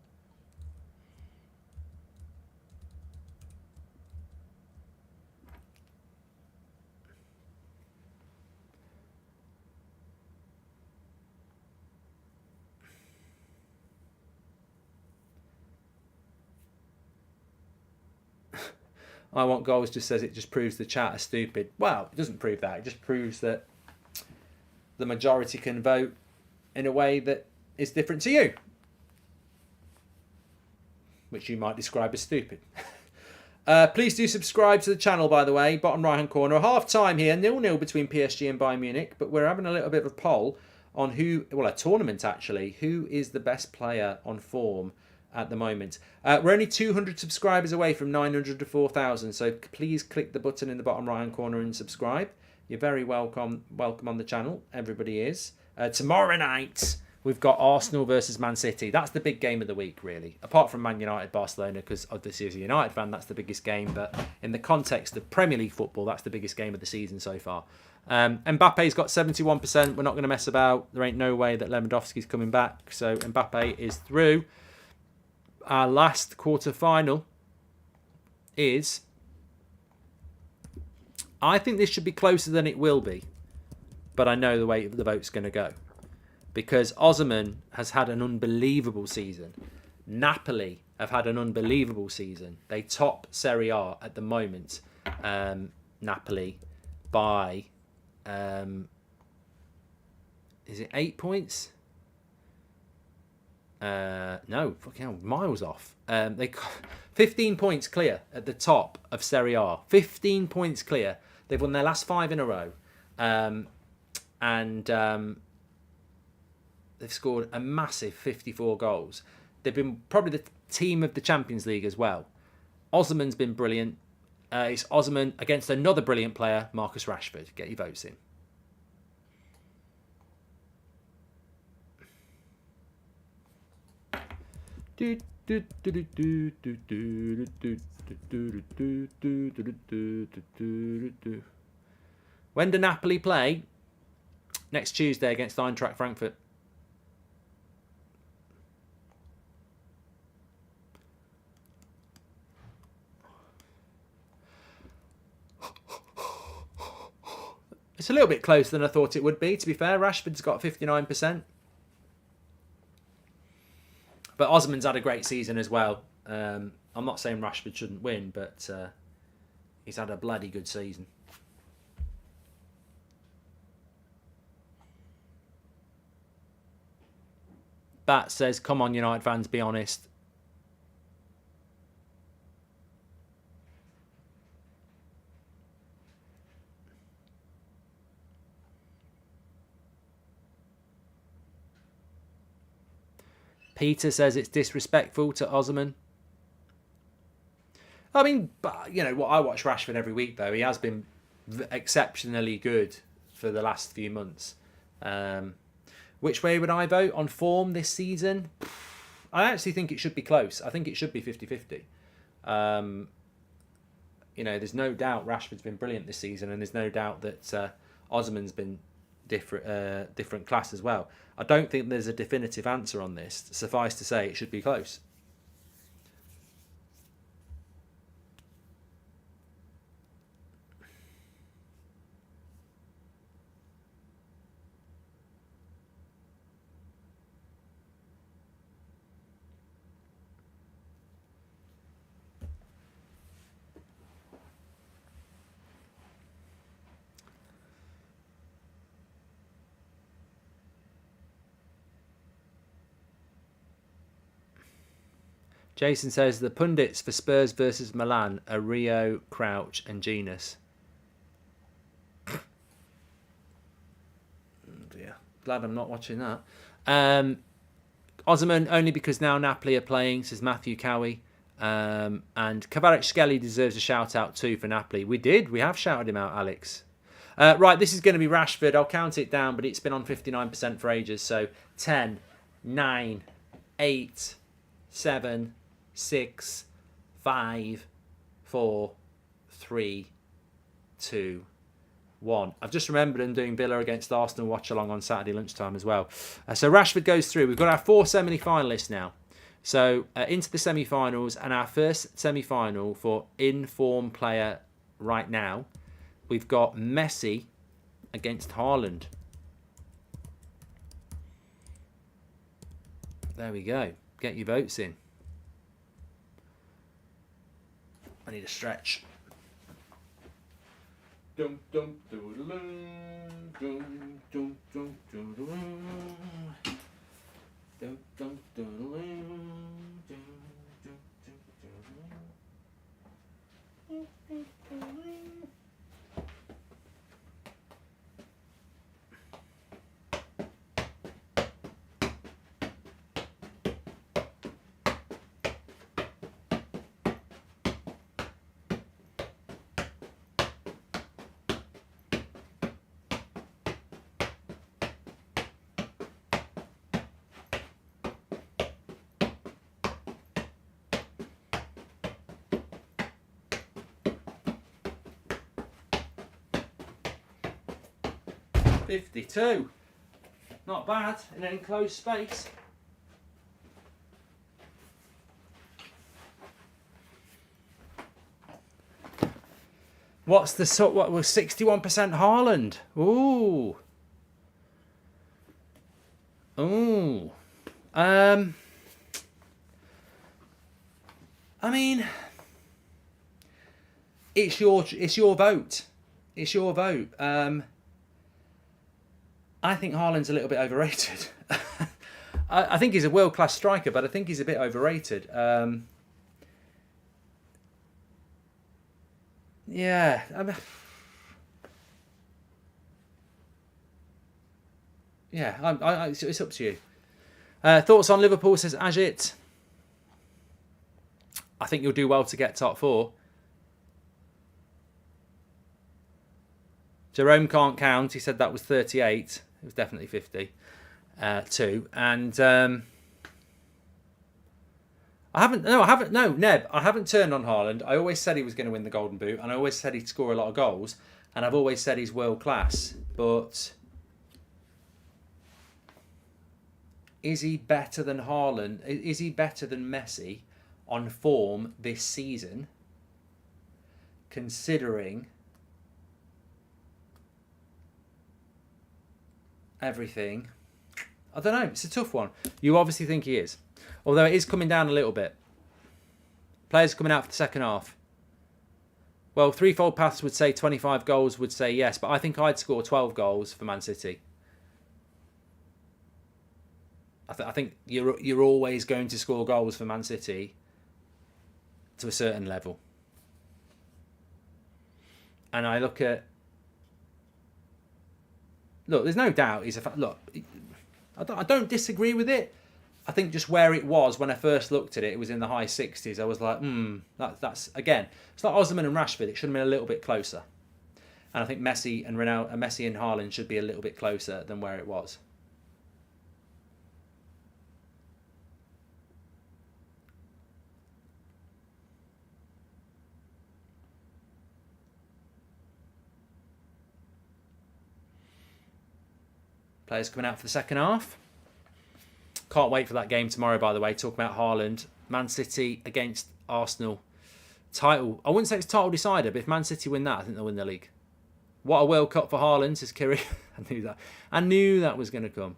I want goals just says it just proves the chat are stupid. Well, it doesn't prove that. It just proves that the majority can vote in a way that is different to you. Which you might describe as stupid. Please do subscribe to the channel, by the way. Bottom right-hand corner. Half time here. 0-0 between PSG and Bayern Munich. But we're having a little bit of a poll on a tournament actually. Who is the best player on form at the moment? We're only 200 subscribers away from 900 to 4,000, so please click the button in the bottom right hand corner and subscribe. You're very welcome on the channel. Everybody is. Tomorrow night we've got Arsenal versus Man City. That's the big game of the week, really. Apart from Man United Barcelona, because obviously as a United fan that's the biggest game, but in the context of Premier League football, that's the biggest game of the season so far. Mbappe's got 71%. We're not going to mess about. There ain't no way that Lewandowski's coming back, so Mbappe is through. Our last quarter-final is... I think this should be closer than it will be. But I know the way the vote's going to go. Because Osimhen has had an unbelievable season. Napoli have had an unbelievable season. They top Serie A at the moment. Napoli by... is it 8 points? No, fucking hell, miles off. They 15 points clear at the top of Serie A. 15 points clear. They've won their last 5 in a row. They've scored a massive 54 goals. They've been probably the team of the Champions League as well. Osimhen's been brilliant. It's Osimhen against another brilliant player, Marcus Rashford. Get your votes in. When do Napoli play? Next Tuesday against Eintracht Frankfurt. It's a little bit closer than I thought it would be, to be fair. Rashford's got 59%. But Osimhen's had a great season as well. I'm not saying Rashford shouldn't win, but he's had a bloody good season. Bat says, come on, United fans, be honest. Peter says it's disrespectful to Osman. I mean, but you know what? I watch Rashford every week, though. He has been exceptionally good for the last few months. Which way would I vote on form this season? I actually think it should be close. I think it should be 50-50. You know, there's no doubt Rashford's been brilliant this season, and there's no doubt that Osman's been different class as well. I don't think there's a definitive answer on this. Suffice to say, it should be close. Jason says the pundits for Spurs versus Milan are Rio, Crouch and Genus. Oh dear. Glad I'm not watching that. Osman, only because now Napoli are playing, says Matthew Cowie. And Kvaratskhelia deserves a shout out too for Napoli. We have shouted him out, Alex. Right, this is going to be Rashford. I'll count it down, but it's been on 59% for ages. So 10, 9, 8, 7, 6, 5, 4, 3, 2, 1. I've just remembered I'm doing Villa against Arsenal Watchalong on Saturday lunchtime as well. So Rashford goes through. We've got our 4 semi-finalists now. So into the semi-finals, and our first semi-final for in-form player right now, we've got Messi against Haaland. There we go. Get your votes in. I need a stretch. Dum dum doodaloo, dum dum dum doodaloo, dum dum doodaloo, dum dum doodaloo. 52. Not bad in an enclosed space. What's the what was 61% Haaland? Ooh. Ooh. I mean, it's your vote. It's your vote. I think Haaland's a little bit overrated. I think he's a world-class striker, but I think he's a bit overrated. Yeah. It's up to you. Thoughts on Liverpool, says Ajit. I think you'll do well to get top 4. Jerome can't count. He said that was 38. It was definitely 50. 2. And Neb, I haven't turned on Haaland. I always said he was going to win the Golden Boot, and I always said he'd score a lot of goals, and I've always said he's world class. But is he better than Haaland? Is he better than Messi on form this season, considering everything? I don't know. It's a tough one. You obviously think he is. Although it is coming down a little bit. Players coming out for the second half. Well, Threefold Paths would say 25 goals would say yes, but I think I'd score 12 goals for Man City. I think you're always going to score goals for Man City to a certain level. And I look at... Look, there's no doubt he's a... Look, I don't disagree with it. I think just where it was when I first looked at it, it was in the high 60s. I was like, that's again, it's like Osman and Rashford. It should have been a little bit closer. And I think Messi and Haaland should be a little bit closer than where it was. Players coming out for the second half. Can't wait for that game tomorrow, by the way. Talking about Haaland. Man City against Arsenal. Title. I wouldn't say it's title decider, but if Man City win that, I think they'll win the league. What a World Cup for Haaland, says Kiri. I knew that. I knew that was going to come.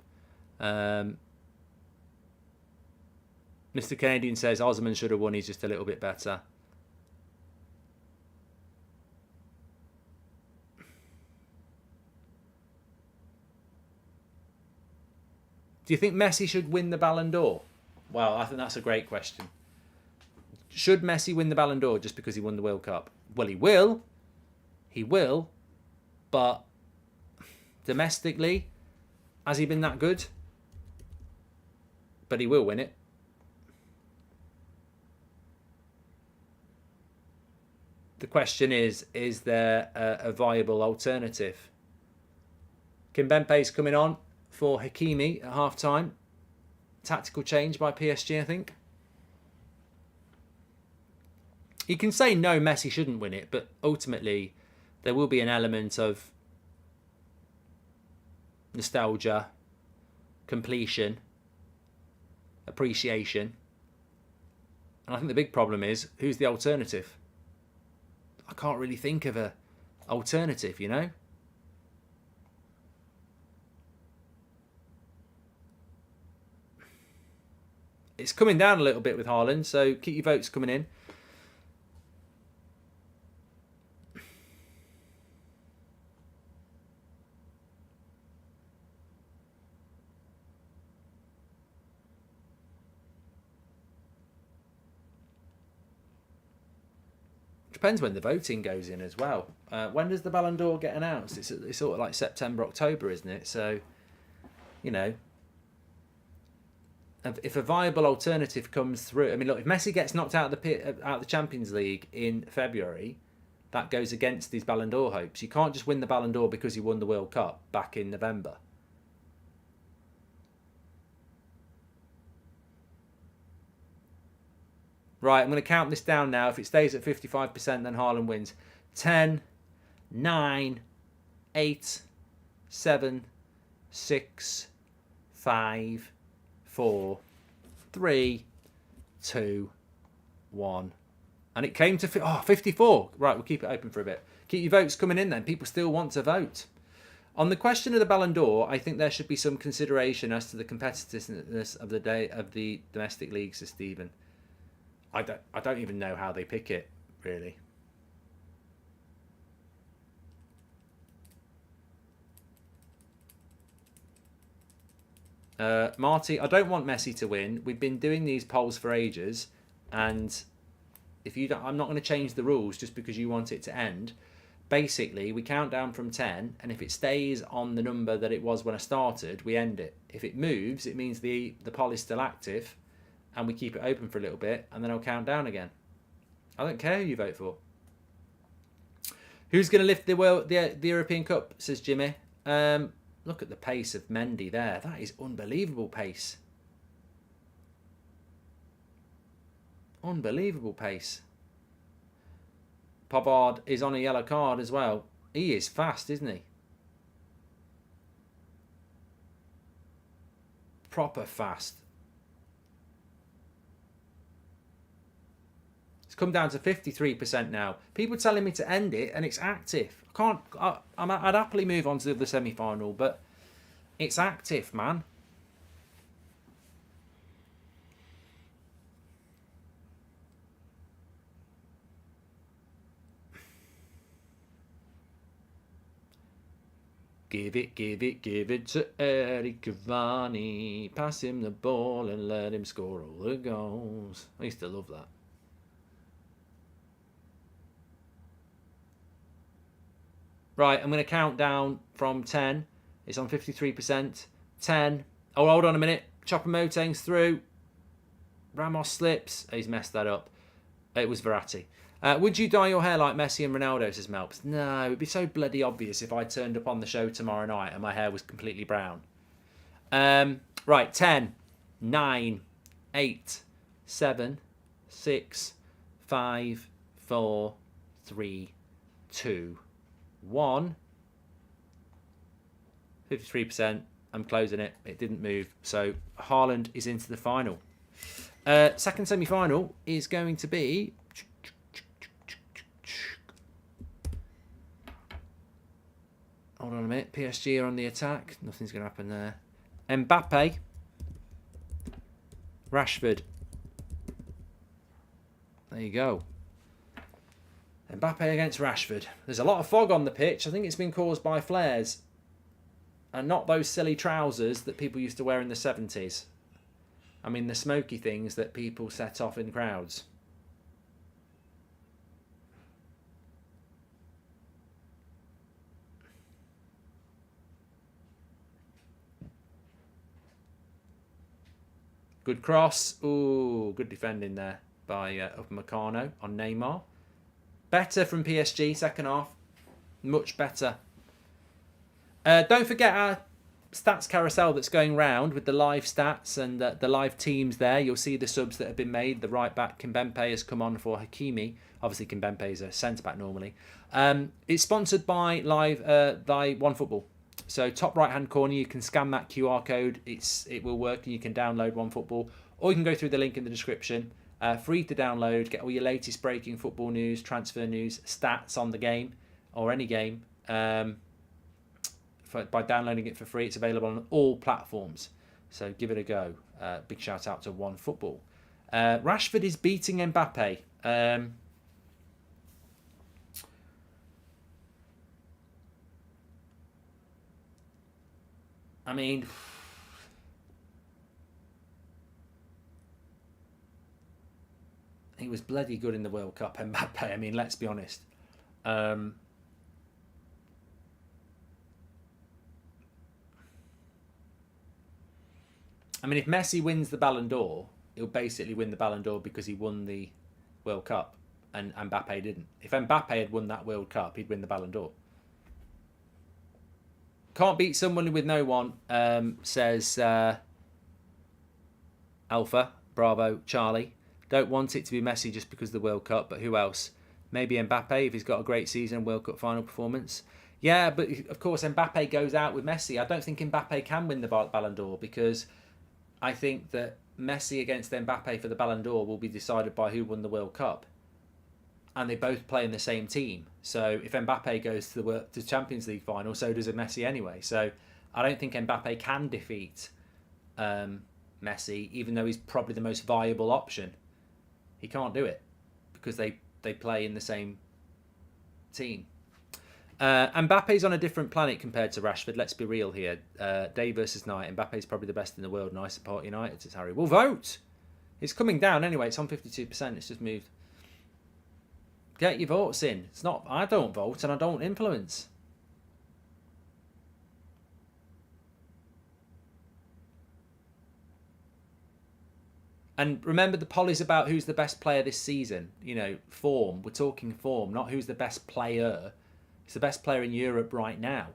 Mr. Canadian says Osman should have won. He's just a little bit better. Do you think Messi should win the Ballon d'Or? Well, I think that's a great question. Should Messi win the Ballon d'Or just because he won the World Cup? Well, he will. He will. But domestically, has he been that good? But he will win it. The question is there a viable alternative? Kimpembe's coming on for Hakimi at half-time. Tactical change by PSG, I think. You can say no, Messi shouldn't win it, but ultimately there will be an element of nostalgia, completion, appreciation. And I think the big problem is, who's the alternative? I can't really think of an alternative, you know? It's coming down a little bit with Haaland, so keep your votes coming in. Depends when the voting goes in as well. When does the Ballon d'Or get announced? It's sort of like September, October, isn't it? So, you know, if a viable alternative comes through, I mean, look, if Messi gets knocked out of the Champions League in February, that goes against his Ballon d'Or hopes. You can't just win the Ballon d'Or because you won the World Cup back in November. Right, I'm going to count this down now. If it stays at 55%, then Haaland wins. 10, 9, 8, 7, 6, 5, 4, 3, 2, 1. And it came to 54. Right, we'll keep it open for a bit. Keep your votes coming in then. People still want to vote. On the question of the Ballon d'Or, I think there should be some consideration as to the competitiveness of the domestic leagues, says Stephen. I don't even know how they pick it, really. Marty, I don't want Messi to win. We've been doing these polls for ages, and if you don't, I'm not going to change the rules just because you want it to end. Basically, we count down from 10, and if it stays on the number that it was when I started, we end it. If it moves, it means the poll is still active, and we keep it open for a little bit, and then I'll count down again. I don't care who you vote for. Who's going to lift the European Cup, says Jimmy. Look at the pace of Mendy there. That is unbelievable pace. Unbelievable pace. Pavard is on a yellow card as well. He is fast, isn't he? Proper fast. It's come down to 53% now. People telling me to end it, and it's active. I'd happily move on to the semi-final, but it's active, man. Give it to Eric Cavani. Pass him the ball and let him score all the goals. I used to love that. Right, I'm going to count down from 10. It's on 53%. 10. Oh, hold on a minute. Choupo-Moting's through. Ramos slips. He's messed that up. It was Verratti. Would you dye your hair like Messi and Ronaldo, says Melps? No, it'd be so bloody obvious if I turned up on the show tomorrow night and my hair was completely brown. Right, 10, 9, 8, 7, 6, 5, 4, 3, 2, 1. 53%. I'm closing it. It didn't move. So Haaland is into the final. Second semi-final is going to be... Hold on a minute. PSG are on the attack. Nothing's going to happen there. Mbappe. Rashford. There you go. Mbappe against Rashford. There's a lot of fog on the pitch. I think it's been caused by flares. And not those silly trousers that people used to wear in the 70s. I mean the smoky things that people set off in crowds. Good cross. Ooh, good defending there by Upamecano on Neymar. Better from PSG, second half. Much better. Don't forget our stats carousel that's going round with the live stats and the live teams there. You'll see the subs that have been made. The right back, Kimpembe, has come on for Hakimi. Obviously, Kimpembe is a centre-back normally. It's sponsored by OneFootball. So top right-hand corner, you can scan that QR code. It will work and you can download OneFootball. Or you can go through the link in the description. Free to download. Get all your latest breaking football news, transfer news, stats on the game or any game. By downloading it for free. It's available on all platforms. So give it a go. Big shout out to OneFootball. Rashford is beating Mbappe. I mean, he was bloody good in the World Cup, Mbappe. I mean, let's be honest. I mean, if Messi wins the Ballon d'Or, he'll basically win the Ballon d'Or because he won the World Cup and Mbappe didn't. If Mbappe had won that World Cup, he'd win the Ballon d'Or. Can't beat someone with no one, says Alpha, Bravo, Charlie. Don't want it to be Messi just because of the World Cup, but who else? Maybe Mbappe if he's got a great season, World Cup final performance. Yeah, but of course Mbappe goes out with Messi. I don't think Mbappe can win the Ballon d'Or because I think that Messi against Mbappe for the Ballon d'Or will be decided by who won the World Cup. And they both play in the same team. So if Mbappe goes to the Champions League final, so does Messi anyway. So I don't think Mbappe can defeat Messi, even though he's probably the most viable option. He can't do it because they play in the same team. Mbappe's on a different planet compared to Rashford. Let's be real here. Day versus night. Mbappe's probably the best in the world, and I support United, says Harry. Well, vote! It's coming down anyway. It's on 52%. It's just moved. Get your votes in. It's not. I don't vote and I don't influence. And remember, the poll is about who's the best player this season. You know, form. We're talking form, not who's the best player. It's the best player in Europe right now.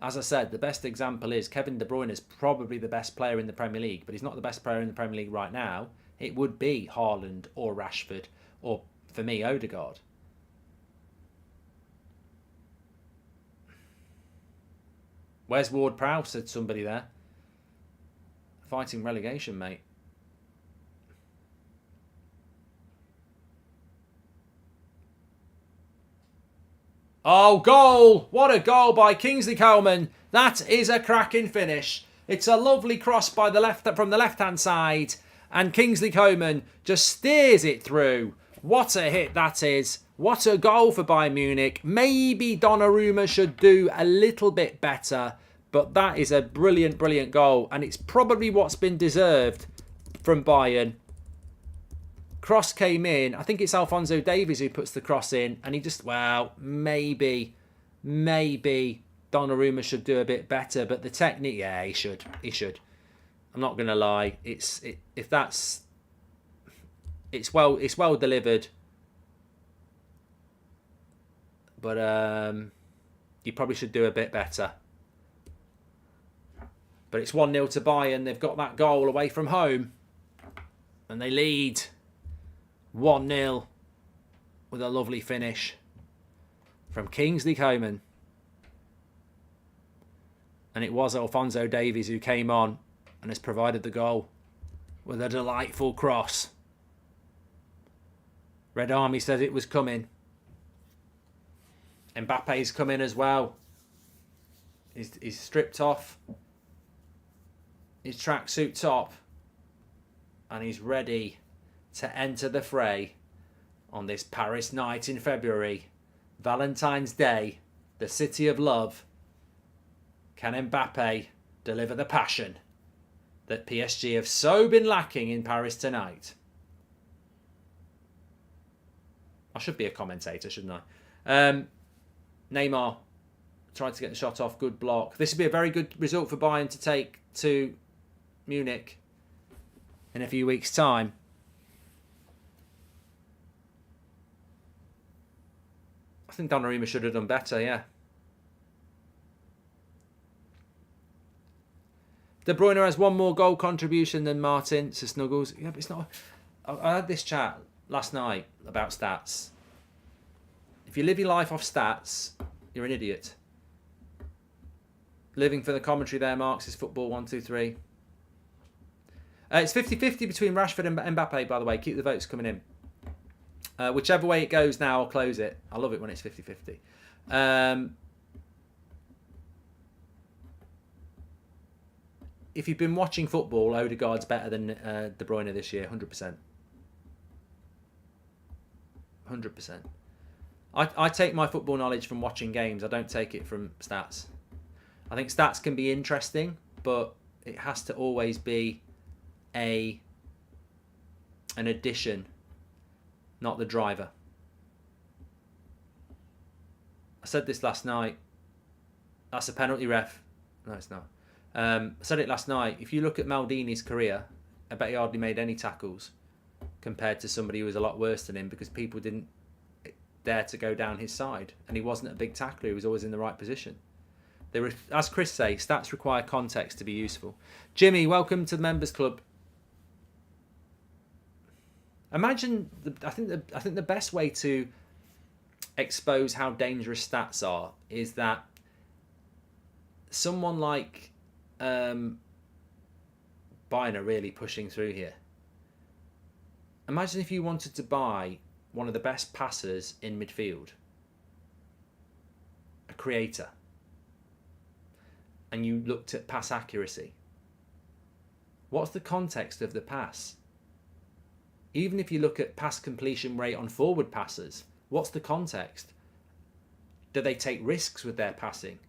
As I said, the best example is Kevin De Bruyne is probably the best player in the Premier League, but he's not the best player in the Premier League right now. It would be Haaland or Rashford or, for me, Odegaard. Where's Ward-Prowse, said somebody there. Fighting relegation, mate. Oh, goal! What a goal by Kingsley Coman. That is a cracking finish. It's a lovely cross by from the left-hand side. And Kingsley Coman just steers it through. What a hit that is. What a goal for Bayern Munich. Maybe Donnarumma should do a little bit better. But that is a brilliant, brilliant goal. And it's probably what's been deserved from Bayern. Cross came in. I think it's Alphonso Davies who puts the cross in. And he just, well, maybe Donnarumma should do a bit better. But the technique, yeah, he should. I'm not going to lie. It's well delivered, but you probably should do a bit better. But it's 1-0 to Bayern. They've got that goal away from home, and they lead 1-0 with a lovely finish from Kingsley Coman. And it was Alphonso Davies who came on and has provided the goal with a delightful cross. Red Army says it was coming. Mbappe's come in as well. He's stripped off his tracksuit top and he's ready to enter the fray on this Paris night in February. Valentine's Day, the city of love. Can Mbappe deliver the passion that PSG have so been lacking in Paris tonight? I should be a commentator, shouldn't I? Neymar tried to get the shot off. Good block. This would be a very good result for Bayern to take to Munich in a few weeks' time. I think Donnarumma should have done better, yeah. De Bruyne has one more goal contribution than Martin, says Snuggles. Yeah, but it's not... I had this chat last night about stats. If you live your life off stats, you're an idiot. Living for the commentary there, Mark, says Football 123. It's 50-50 between Rashford and Mbappe, by the way. Keep the votes coming in. Whichever way it goes now, I'll close it. I love it when it's 50-50. If you've been watching football, Odegaard's better than De Bruyne this year, 100%. 100%. I take my football knowledge from watching games. I don't take it from stats. I think stats can be interesting, but it has to always be an addition, not the driver. I said this last night. That's a penalty, ref. No, it's not. I said it last night. If you look at Maldini's career, I bet he hardly made any tackles compared to somebody who was a lot worse than him because people didn't dare to go down his side. And he wasn't a big tackler. He was always in the right position. As Chris say, stats require context to be useful. Jimmy, welcome to the Members Club. Imagine, I think the best way to expose how dangerous stats are is that someone like Bayern are really pushing through here. Imagine if you wanted to buy one of the best passers in midfield, a creator, and you looked at pass accuracy. What's the context of the pass? Even if you look at pass completion rate on forward passers, what's the context? Do they take risks with their passing?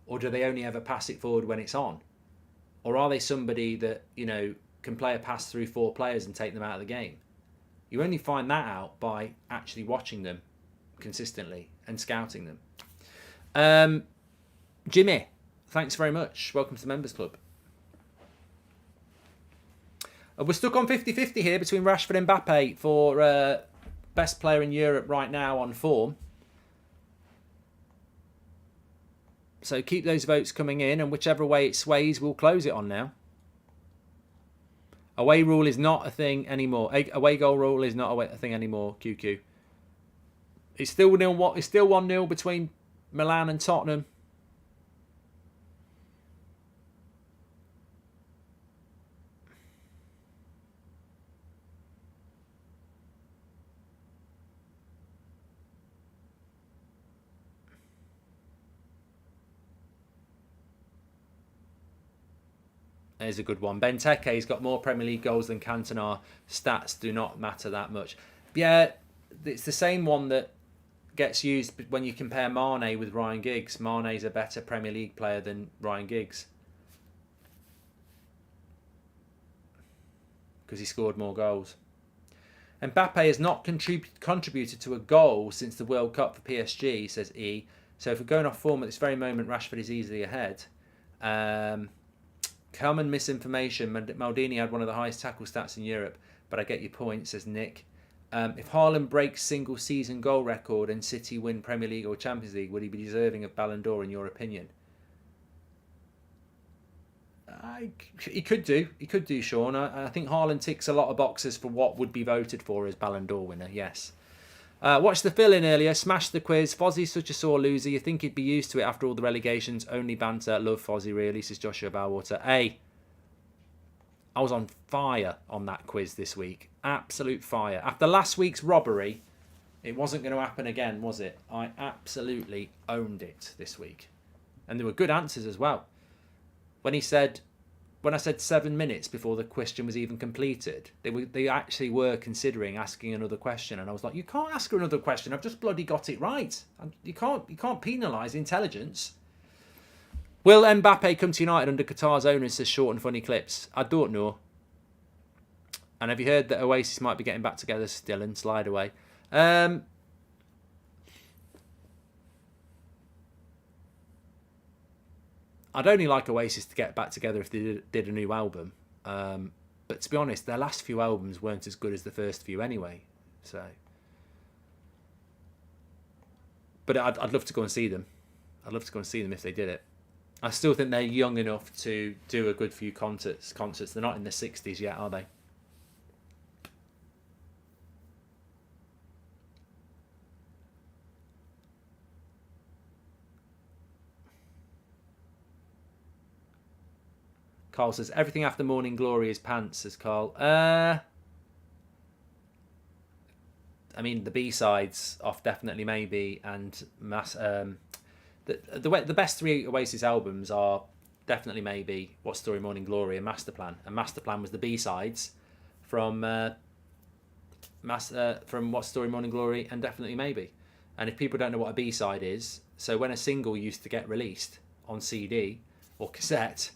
Or do they only ever pass it forward when it's on? Or are they somebody that, can play a pass through 4 players and take them out of the game? You only find that out by actually watching them consistently and scouting them. Jimmy, thanks very much. Welcome to the Members Club. We're stuck on 50-50 here between Rashford and Mbappe for best player in Europe right now on form. So keep those votes coming in, and whichever way it sways, we'll close it on now. Away rule is not a thing anymore. Away goal rule is not a thing anymore, QQ. It's still 1-0 between Milan and Tottenham. There's a good one. Benteke's got more Premier League goals than Cantona. Stats do not matter that much. Yeah, it's the same one that gets used when you compare Mane with Ryan Giggs. Mane's a better Premier League player than Ryan Giggs because he scored more goals. Mbappe has not contributed to a goal since the World Cup for PSG, says E. So if we're going off form at this very moment, Rashford is easily ahead. Common misinformation. Maldini had one of the highest tackle stats in Europe, but I get your point, says Nick. If Haaland breaks single season goal record and City win Premier League or Champions League, would he be deserving of Ballon d'Or in your opinion? He could do. He could do, Sean. I think Haaland ticks a lot of boxes for what would be voted for as Ballon d'Or winner, yes. Watched the fill-in earlier, smashed the quiz. Fozzie's such a sore loser. You think he'd be used to it after all the relegations. Only banter. Love Fozzie, really, says Joshua Bowwater. Hey, I was on fire on that quiz this week. Absolute fire. After last week's robbery, it wasn't going to happen again, was it? I absolutely owned it this week. And there were good answers as well. When I said 7 minutes before the question was even completed, they actually were considering asking another question, and I was like, you can't ask her another question. I've just bloody got it right. You can't penalise intelligence. Will Mbappe come to United under Qatar's owners, says Short and Funny Clips? I don't know. And have you heard that Oasis might be getting back together still and slide away? I'd only like Oasis to get back together if they did a new album. But to be honest, their last few albums weren't as good as the first few anyway. So, but I'd love to go and see them. I'd love to go and see them if they did it. I still think they're young enough to do a good few concerts. They're not in their 60s yet, are they? Carl says, everything after Morning Glory is pants, says Carl. I mean, the B-sides off Definitely Maybe and the best three Oasis albums are Definitely Maybe, What Story Morning Glory, and Masterplan. And Masterplan was the B-sides from What Story Morning Glory and Definitely Maybe. And if people don't know what a B-side is, so when a single used to get released on CD or cassette,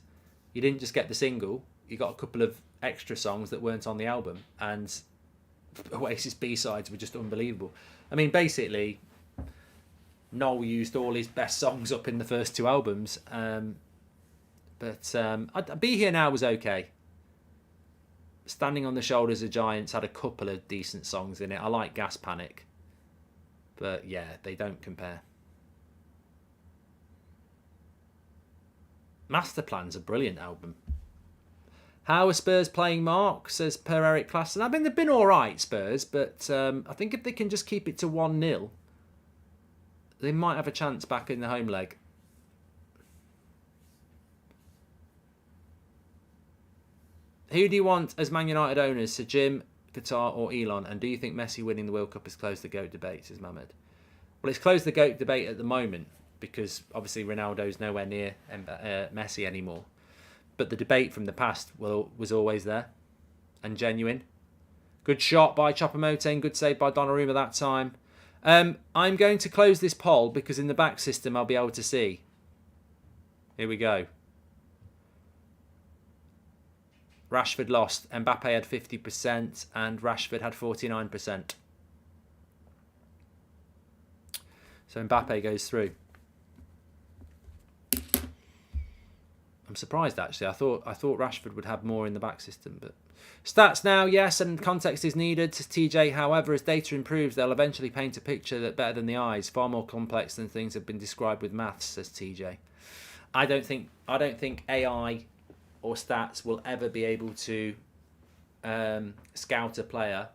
you didn't just get the single, you got a couple of extra songs that weren't on the album, and Oasis B-sides were just unbelievable. I mean, basically, Noel used all his best songs up in the first two albums, but Be Here Now was okay. Standing on the Shoulders of Giants had a couple of decent songs in it. I like Gas Panic, but yeah, they don't compare. Masterplan's a brilliant album. How are Spurs playing, Mark? Says Per Eric Klassen. I mean, they've been all right, Spurs, but I think if they can just keep it to 1-0, they might have a chance back in the home leg. Who do you want as Man United owners? Sir Jim, Qatar or Elon? And do you think Messi winning the World Cup has closed the GOAT debate, says Mohamed? Well, it's closed the GOAT debate at the moment, because obviously Ronaldo's nowhere near Messi anymore. But the debate from the past was always there and genuine. Good shot by Choupo-Moting, good save by Donnarumma that time. I'm going to close this poll because in the back system I'll be able to see. Here we go. Rashford lost. Mbappe had 50% and Rashford had 49%. So Mbappe goes through. I'm surprised actually. I thought Rashford would have more in the back system, but stats now, yes, and context is needed. Says TJ. However, as data improves, they'll eventually paint a picture that better than the eyes, far more complex than things have been described with maths. Says TJ. I don't think AI or stats will ever be able to scout a player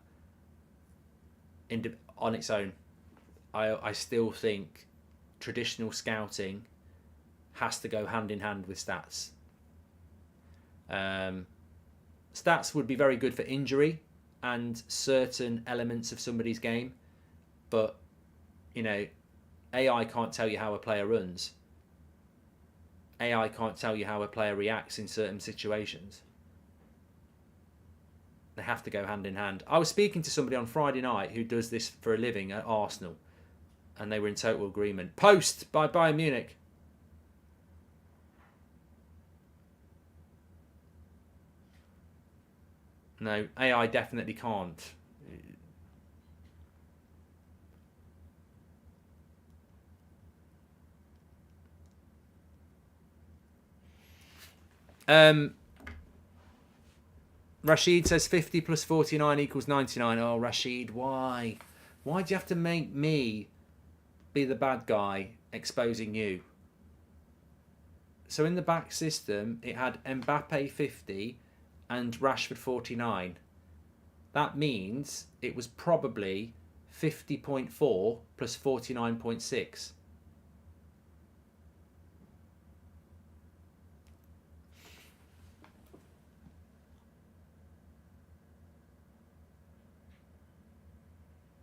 on its own. I still think traditional scouting has to go hand in hand with stats. Stats would be very good for injury and certain elements of somebody's game, but AI can't tell you how a player runs. AI can't tell you how a player reacts in certain situations. They have to go hand in hand. I was speaking to somebody on Friday night who does this for a living at Arsenal, and they were in total agreement. Post by Bayern Munich. No, AI definitely can't. Rashid says 50 plus 49 equals 99. Oh, Rashid, why? Why do you have to make me be the bad guy exposing you? So in the back system, it had Mbappe 50 and Rashford 49. That means it was probably 50.4 plus 49.6.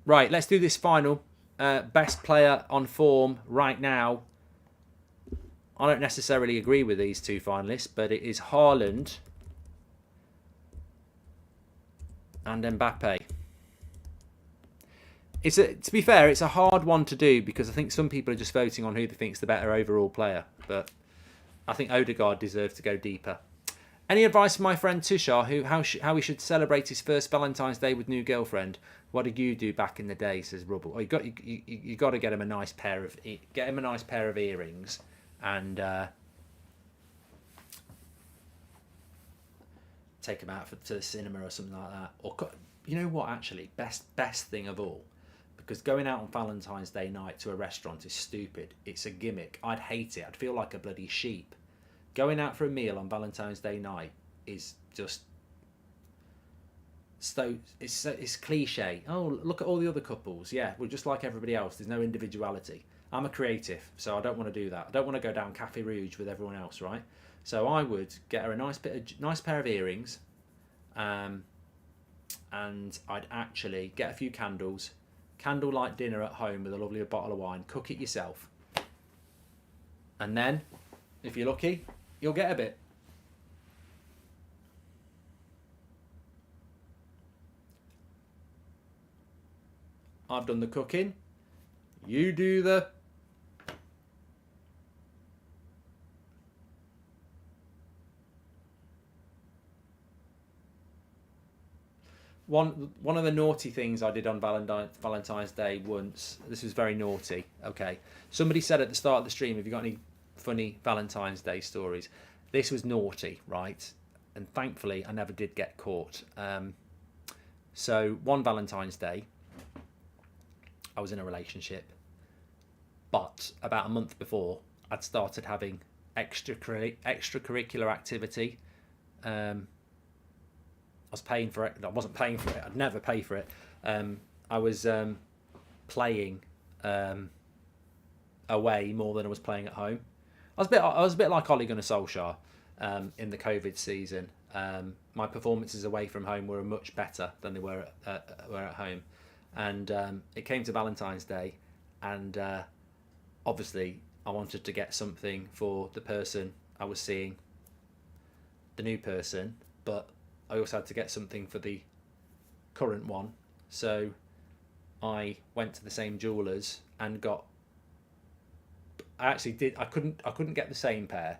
Right, let's do this final. Best player on form right now. I don't necessarily agree with these two finalists, but it is Haaland and Mbappe. To be fair, it's a hard one to do because I think some people are just voting on who they think's the better overall player. But I think Odegaard deserves to go deeper. Any advice for my friend Tushar, how he should celebrate his first Valentine's Day with new girlfriend? What did you do back in the day? Says Rubble. Oh, you got to get him a nice pair of earrings, and take him out to the cinema or something like that. Or you know what? Actually, best thing of all, because going out on Valentine's Day night to a restaurant is stupid. It's a gimmick. I'd hate it. I'd feel like a bloody sheep. Going out for a meal on Valentine's Day night is just so it's cliche. Oh, look at all the other couples. Yeah, we're just like everybody else. There's no individuality. I'm a creative, so I don't want to do that. I don't want to go down Cafe Rouge with everyone else, right? So I would get her a nice pair of earrings, and I'd actually get a few candles, candlelight dinner at home with a lovely bottle of wine. Cook it yourself, and then, if you're lucky, you'll get a bit. I've done the cooking. You do the... One of the naughty things I did on Valentine's Day once, this was very naughty, okay. Somebody said at the start of the stream, have you got any funny Valentine's Day stories? This was naughty, right? And thankfully, I never did get caught. So one Valentine's Day, I was in a relationship, but about a month before, I'd started having extracurricular activity. I was paying for it. I wasn't paying for it. I'd never pay for it. I was playing away more than I was playing at home. I was a bit like Ole Gunnar Solskjaer in the COVID season. My performances away from home were much better than they were at home. And it came to Valentine's Day, and obviously I wanted to get something for the person I was seeing, the new person, but I also had to get something for the current one. So I went to the same jewellers and got... I couldn't get the same pair,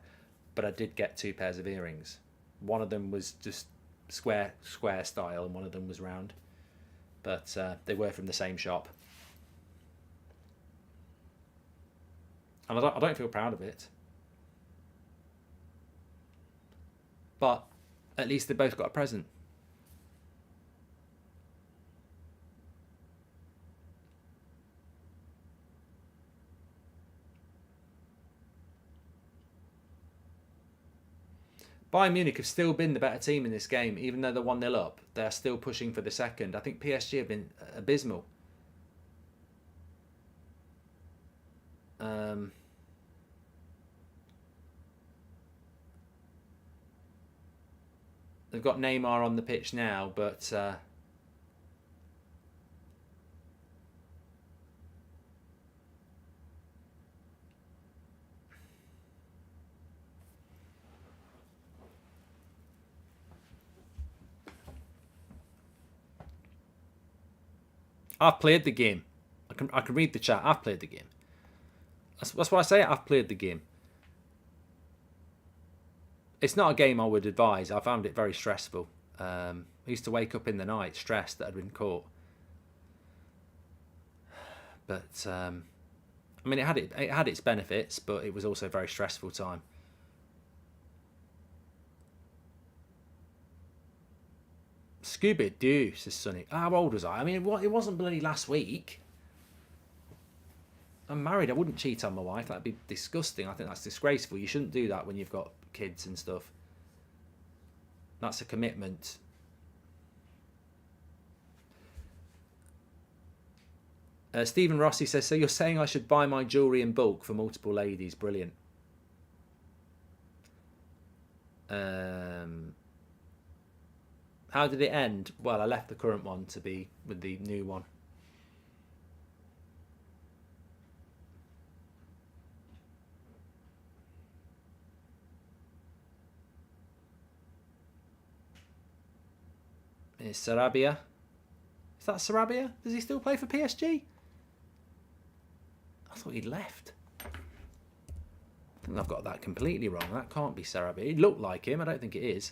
but I did get two pairs of earrings. One of them was just square style, and one of them was round. But they were from the same shop. And I don't feel proud of it. But at least they both got a present. Bayern Munich have still been the better team in this game, even though they're 1-0 up. They're still pushing for the second. I think PSG have been abysmal. They've got Neymar on the pitch now, but I've played the game. I can read the chat. I've played the game. That's why I say I've played the game. It's not a game I would advise. I found it very stressful. I used to wake up in the night stressed that I'd been caught. But I mean, it had its benefits, but it was also a very stressful time. Scooby-Doo, says Sonny. How old was I? I mean, it wasn't bloody last week. I'm married. I wouldn't cheat on my wife. That'd be disgusting. I think that's disgraceful. You shouldn't do that when you've got kids and stuff. That's a commitment. Stephen Rossi says, so you're saying I should buy my jewellery in bulk for multiple ladies. Brilliant. How did it end? Well, I left the current one to be with the new one. Is Sarabia? Is that Sarabia? Does he still play for PSG? I thought he'd left. I think I've got that completely wrong. That can't be Sarabia. He looked like him. I don't think it is.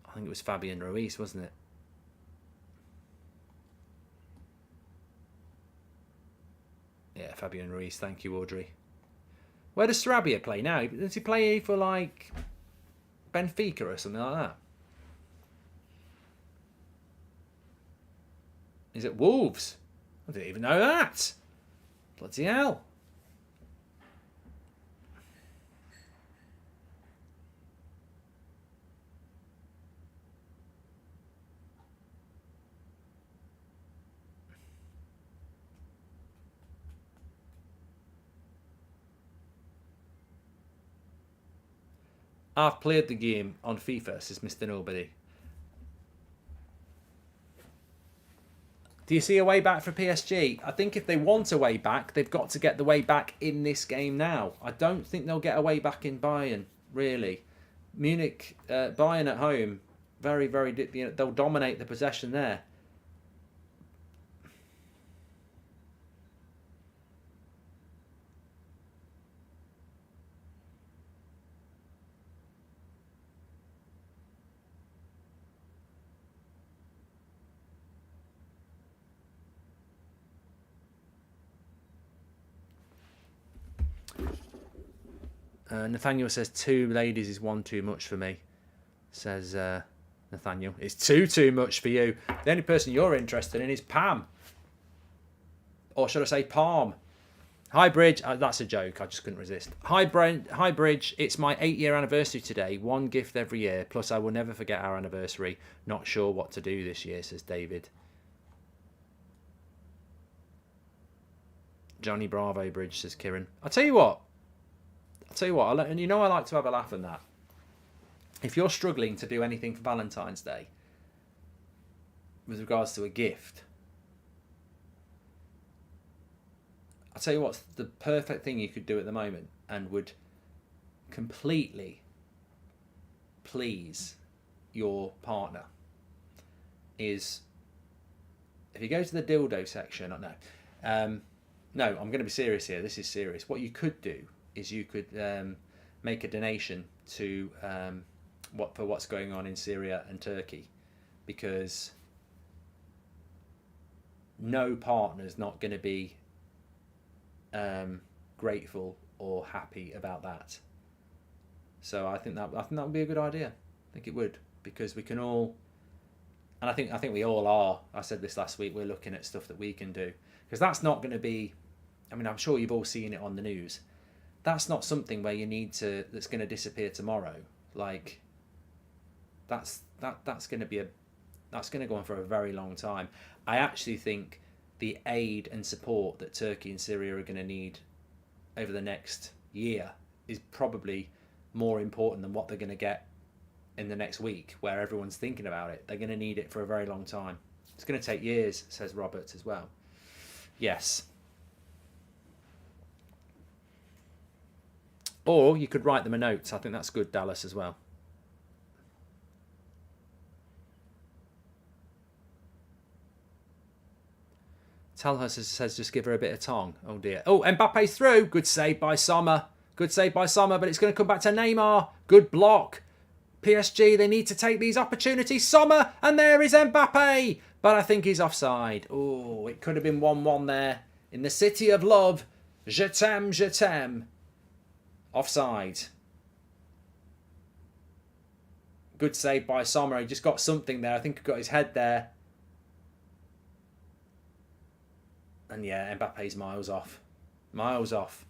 I think it was Fabian Ruiz, wasn't it? Yeah, Fabian Ruiz. Thank you, Audrey. Where does Sarabia play now? Does he play for, like, Benfica or something like that? Is it Wolves? I didn't even know that. Bloody hell. I've played the game on FIFA, says Mr. Nobody. Do you see a way back for PSG? I think if they want a way back, they've got to get the way back in this game now. I don't think they'll get a way back in Bayern, really. Munich, Bayern at home, very, very, they'll dominate the possession there. Nathaniel says 2 ladies is 1 too much for me, says Nathaniel. It's 2 too much for you. The only person you're interested in is Pam. Or should I say Palm? Hi, Bridge. That's a joke. I just couldn't resist. Hi, Bridge. It's my 8-year anniversary today. 1 gift every year. Plus, I will never forget our anniversary. Not sure what to do this year, says David. Johnny Bravo, Bridge, says Kieran. I'll tell you what, and you know I like to have a laugh at that. If you're struggling to do anything for Valentine's Day with regards to a gift, I'll tell you what's the perfect thing you could do at the moment and would completely please your partner is if you go to the dildo section, no, I'm going to be serious here. This is serious. What you could do is you could make a donation to what's going on in Syria and Turkey, because no partner's not going to be grateful or happy about that. So I think that would be a good idea. I think it would, because we can all, and I think we all are. I said this last week. We're looking at stuff that we can do, because that's not going to be. I mean, I'm sure you've all seen it on the news. That's not something where you need to. That's going to disappear tomorrow. Like, that's going to be that's going to go on for a very long time. I actually think the aid and support that Turkey and Syria are going to need over the next year is probably more important than what they're going to get in the next week, where everyone's thinking about it. They're going to need it for a very long time. It's going to take years, says Robert as well. Yes. Or you could write them a note. I think that's good, Dallas, as well. Talha says just give her a bit of tongue. Oh, dear. Oh, Mbappe's through. Good save by Sommer. Good save by Sommer, but it's going to come back to Neymar. Good block. PSG, they need to take these opportunities. Sommer, and there is Mbappe. But I think he's offside. Oh, it could have been 1-1 there. In the city of love, Je t'aime, je t'aime. Offside. Good save by Sommer. He just got something there. I think he got his head there. And yeah, Mbappe's miles off. Miles off.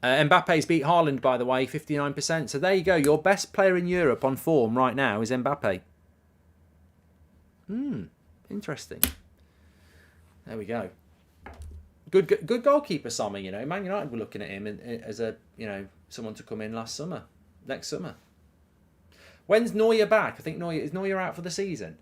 Mbappe's beat Haaland, by the way, 59%. So there you go. Your best player in Europe on form right now is Mbappe. Interesting. There we go. Good goalkeeper, Sommer. You know, Man United were looking at him as a someone to come in next summer. When's Neuer back? I think is Neuer out for the season.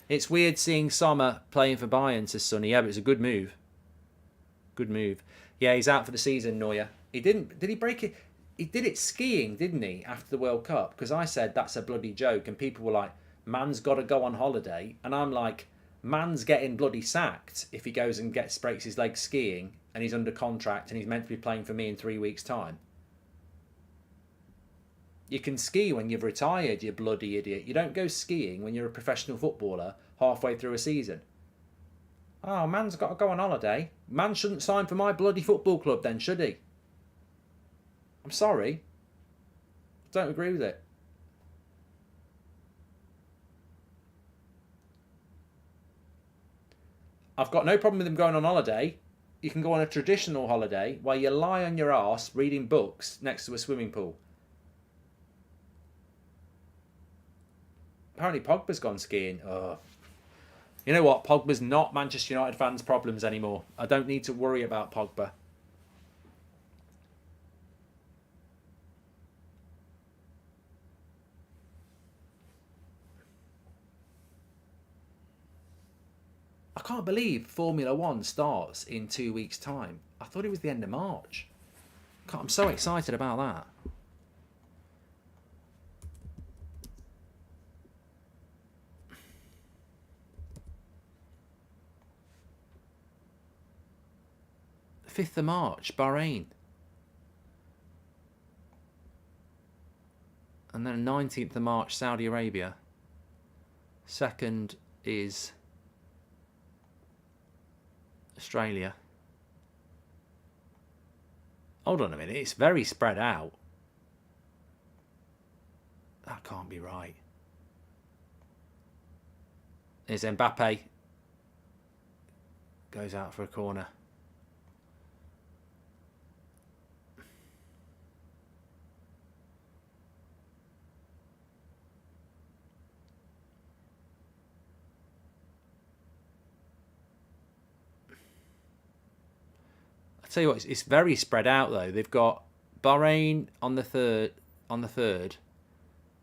It's weird seeing Sommer playing for Bayern, says Sonny. Yeah, but it's a good move. Good move. Yeah, he's out for the season, Neuer. Did he break it? He did it skiing, didn't he, after the World Cup? Because I said that's a bloody joke, and people were like, man's got to go on holiday. And I'm like, man's getting bloody sacked if he goes and breaks his leg skiing, and he's under contract, and he's meant to be playing for me in 3 weeks' time. You can ski when you've retired, you bloody idiot. You don't go skiing when you're a professional footballer halfway through a season. Oh, man's got to go on holiday. Man shouldn't sign for my bloody football club then, should he? I'm sorry. Don't agree with it. I've got no problem with him going on holiday. You can go on a traditional holiday where you lie on your arse reading books next to a swimming pool. Apparently Pogba's gone skiing. Oh. You know what? Pogba's not Manchester United fans' problems anymore. I don't need to worry about Pogba. I can't believe Formula 1 starts in 2 weeks' time. I thought it was the end of March. I'm so excited about that. The 5th of March, Bahrain. And then 19th of March, Saudi Arabia. 2nd is Australia. Hold on a minute, it's very spread out. That can't be right. There's Mbappe. Goes out for a corner. Tell you what, it's very spread out though. They've got Bahrain on the third.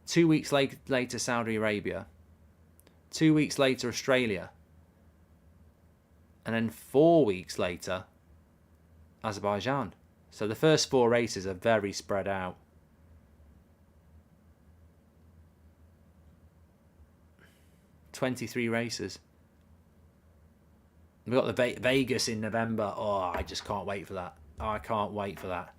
2 weeks later, Saudi Arabia. 2 weeks later, Australia. And then 4 weeks later, Azerbaijan. So the first 4 races are very spread out. $23 races. We've got the Vegas in November. Oh, I just can't wait for that. Oh, I can't wait for that.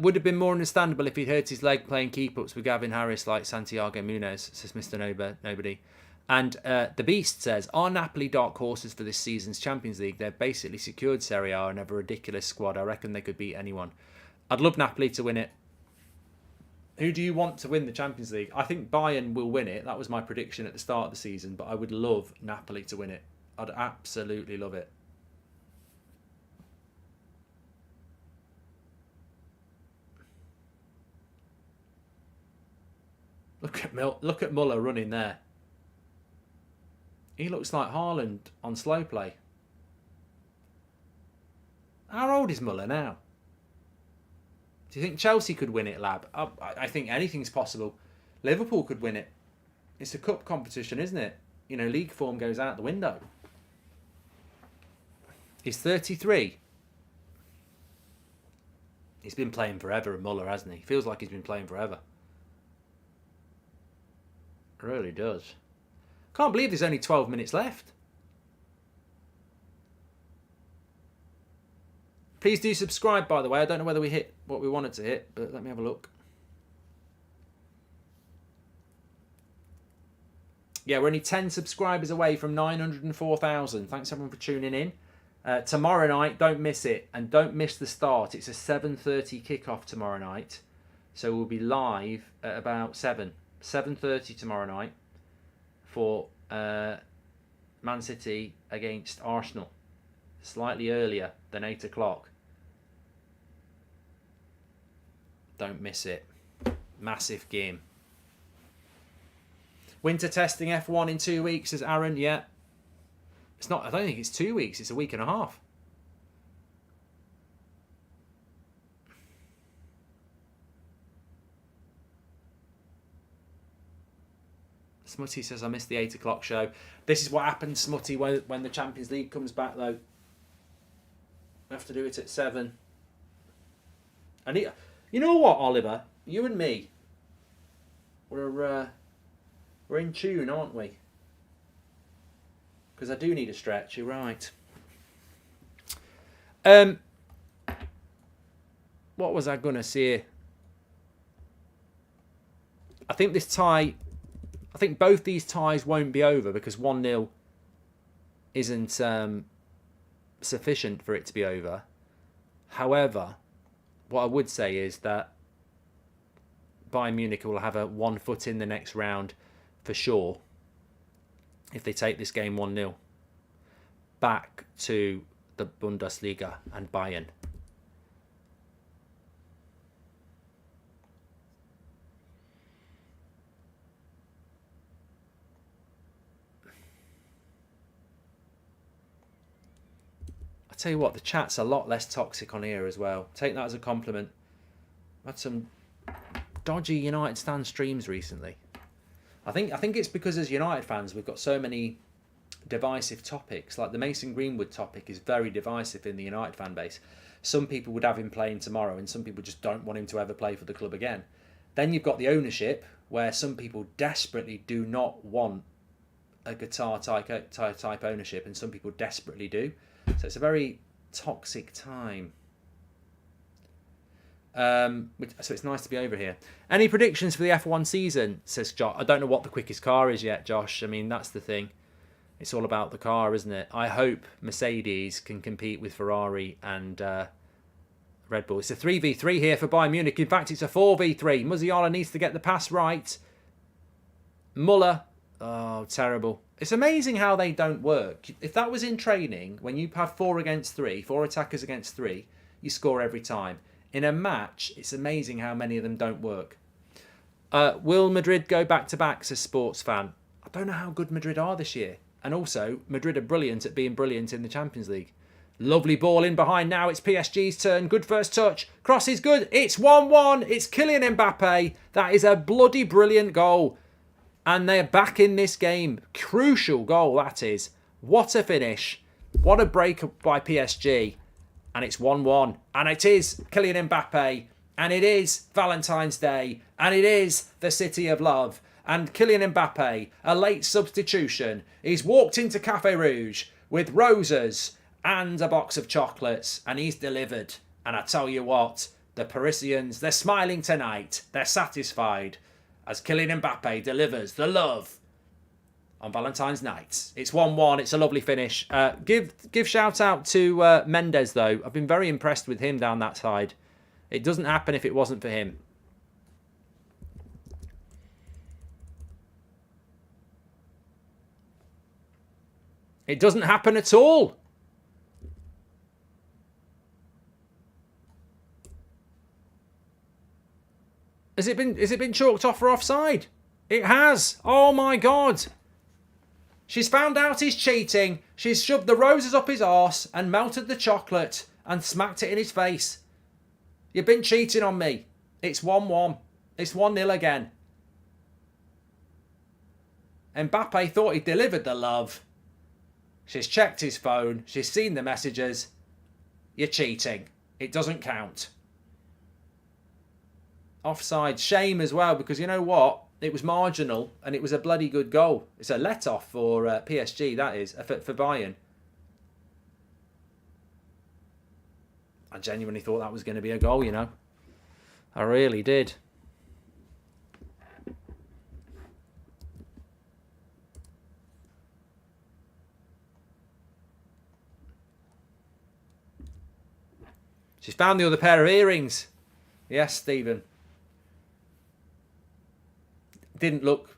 Would have been more understandable if he'd hurt his leg playing keep-ups with Gavin Harris like Santiago Munez, says Mr. Nobody. And The Beast says, are Napoli dark horses for this season's Champions League? They've basically secured Serie A and have a ridiculous squad. I reckon they could beat anyone. I'd love Napoli to win it. Who do you want to win the Champions League? I think Bayern will win it. That was my prediction at the start of the season, but I would love Napoli to win it. I'd absolutely love it. Look at Muller running there. He looks like Haaland on slow play. How old is Muller now? Do you think Chelsea could win it, Lab? I think anything's possible. Liverpool could win it. It's a cup competition, isn't it? You know, league form goes out the window. He's 33. He's been playing forever, Muller, hasn't he? Feels like he's been playing forever. It really does. Can't believe there's only 12 minutes left. Please do subscribe, by the way. I don't know whether we hit what we wanted to hit, but let me have a look. Yeah, we're only 10 subscribers away from 904,000. Thanks everyone for tuning in. Tomorrow night, don't miss it. And don't miss the start. It's a 7:30 kickoff tomorrow night. So we'll be live at about 7:30 tomorrow night for Man City against Arsenal. Slightly earlier than 8 o'clock. Don't miss it. Massive game. Winter testing F1 in 2 weeks, says Aaron. Yeah. It's not, I don't think it's 2 weeks. It's a week and a half. Smutty says, I missed the 8 o'clock show. This is what happens, Smutty, when the Champions League comes back, though. We have to do it at 7. And you know what, Oliver? You and me, we're in tune, aren't we? Because I do need a stretch. You're right. What was I going to say? I think this tie... I think both these ties won't be over because 1-0 isn't sufficient for it to be over. However, what I would say is that Bayern Munich will have a 1 foot in the next round for sure if they take this game 1-0 back to the Bundesliga and Bayern. Tell you what, the chat's a lot less toxic on here as well. Take that as a compliment. I've had some dodgy United stand streams recently. I think it's because as United fans we've got so many divisive topics. Like the Mason Greenwood topic is very divisive in the United fan base. Some people would have him playing tomorrow and some people just don't want him to ever play for the club again. Then you've got the ownership where some people desperately do not want a Qatar type ownership and some people desperately do. So it's a very toxic time. So it's nice to be over here. Any predictions for the F1 season, says Josh. I don't know what the quickest car is yet, Josh. I mean, that's the thing. It's all about the car, isn't it? I hope Mercedes can compete with Ferrari and Red Bull. It's a 3v3 here for Bayern Munich. In fact, it's a 4v3. Musiala needs to get the pass right. Muller. Oh, terrible. It's amazing how they don't work. If that was in training, when you have 4 attackers against 3, you score every time. In a match, it's amazing how many of them don't work. Will Madrid go back-to-back, says Sports Fan? I don't know how good Madrid are this year. And also, Madrid are brilliant at being brilliant in the Champions League. Lovely ball in behind now. It's PSG's turn. Good first touch. Cross is good. It's 1-1. It's Kylian Mbappe. That is a bloody brilliant goal. And they're back in this game. Crucial goal, that is. What a finish. What a break by PSG. And it's 1-1. And it is Kylian Mbappe. And it is Valentine's Day. And it is the City of Love. And Kylian Mbappe, a late substitution. He's walked into Café Rouge with roses and a box of chocolates. And he's delivered. And I tell you what, the Parisians, they're smiling tonight. They're satisfied. As Kylian Mbappe delivers the love on Valentine's night. It's 1-1. It's a lovely finish. Give shout out to Mendes, though. I've been very impressed with him down that side. It doesn't happen if it wasn't for him. It doesn't happen at all. Has it been chalked off for offside? It has. Oh my God. She's found out he's cheating. She's shoved the roses up his arse and melted the chocolate and smacked it in his face. You've been cheating on me. It's 1-1. It's 1-0 again. Mbappe thought he delivered the love. She's checked his phone. She's seen the messages. You're cheating. It doesn't count. Offside. Shame as well, because you know what? It was marginal, and it was a bloody good goal. It's a let-off for PSG, that is, for Bayern. I genuinely thought that was going to be a goal, you know. I really did. She's found the other pair of earrings. Yes, Stephen. Didn't look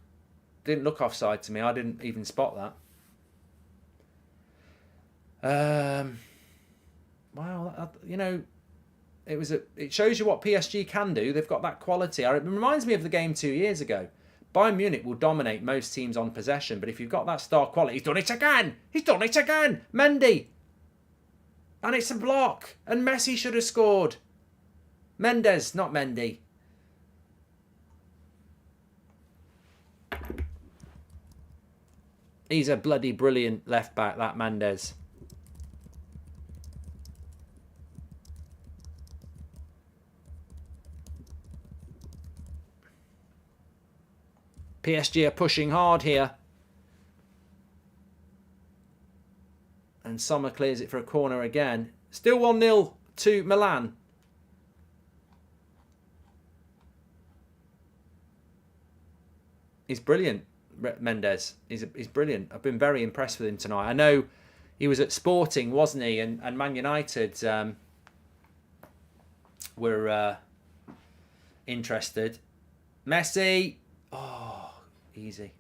offside to me. I didn't even spot that. Wow, you know, it shows you what PSG can do. They've got that quality. It reminds me of the game 2 years ago. Bayern Munich will dominate most teams on possession, but if you've got that star quality, he's done it again. He's done it again. Mendy. And it's a block. And Messi should have scored. Mendes, not Mendy. He's a bloody brilliant left back, that Mendes. PSG are pushing hard here. And Sommer clears it for a corner again. Still 1-0 to Milan. He's brilliant, Mendes. He's brilliant. I've been very impressed with him tonight. I know he was at Sporting, wasn't he? And Man United were interested. Messi. Oh, easy.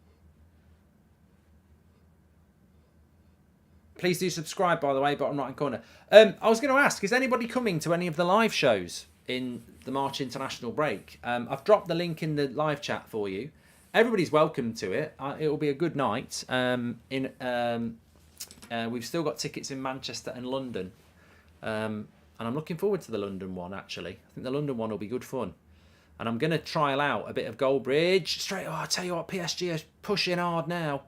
Please do subscribe, by the way, bottom right-hand corner. I was going to ask, is anybody coming to any of the live shows in the March international break? I've dropped the link in the live chat for you. Everybody's welcome to it. It will be a good night. We've still got tickets in Manchester and London. And I'm looking forward to the London one, actually. I think the London one will be good fun. And I'm going to trial out a bit of Goldbridge. I tell you what, PSG are pushing hard now.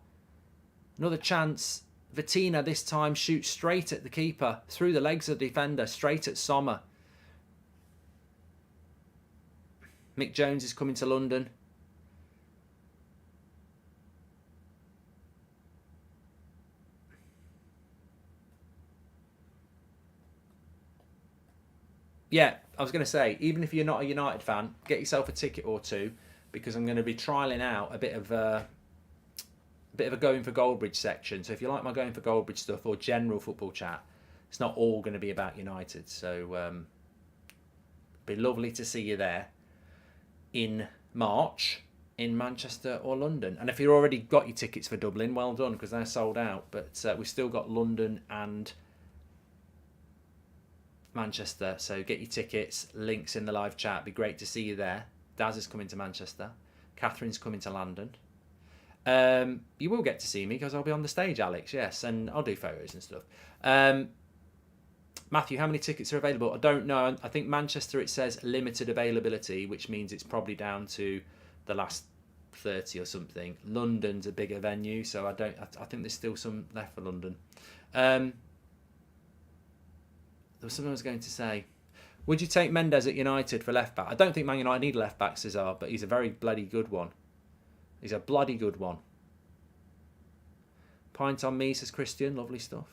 Another chance. Vitina this time shoots straight at the keeper, through the legs of the defender, straight at Sommer. Mick Jones is coming to London. Yeah, I was going to say, even if you're not a United fan, get yourself a ticket or two, because I'm going to be trialling out a bit of a going for Goldbridge section. So if you like my going for Goldbridge stuff or general football chat, it's not all going to be about United. So be lovely to see you there in March in Manchester or London. And if you've already got your tickets for Dublin, well done, because they're sold out. But we've still got London and Manchester. So get your tickets, links in the live chat. It'd be great to see you there. Daz is coming to Manchester. Catherine's coming to London. You will get to see me because I'll be on the stage, Alex, yes, and I'll do photos and stuff. Matthew, how many tickets are available? I don't know. I think Manchester, it says limited availability, which means it's probably down to the last 30 or something. London's a bigger venue, so I think there's still some left for London. There was something I was going to say. Would you take Mendes at United for left back? I don't think Man United need left back, Cesar, but he's a very bloody good one. He's a bloody good one. Pint on me, says Christian. Lovely stuff.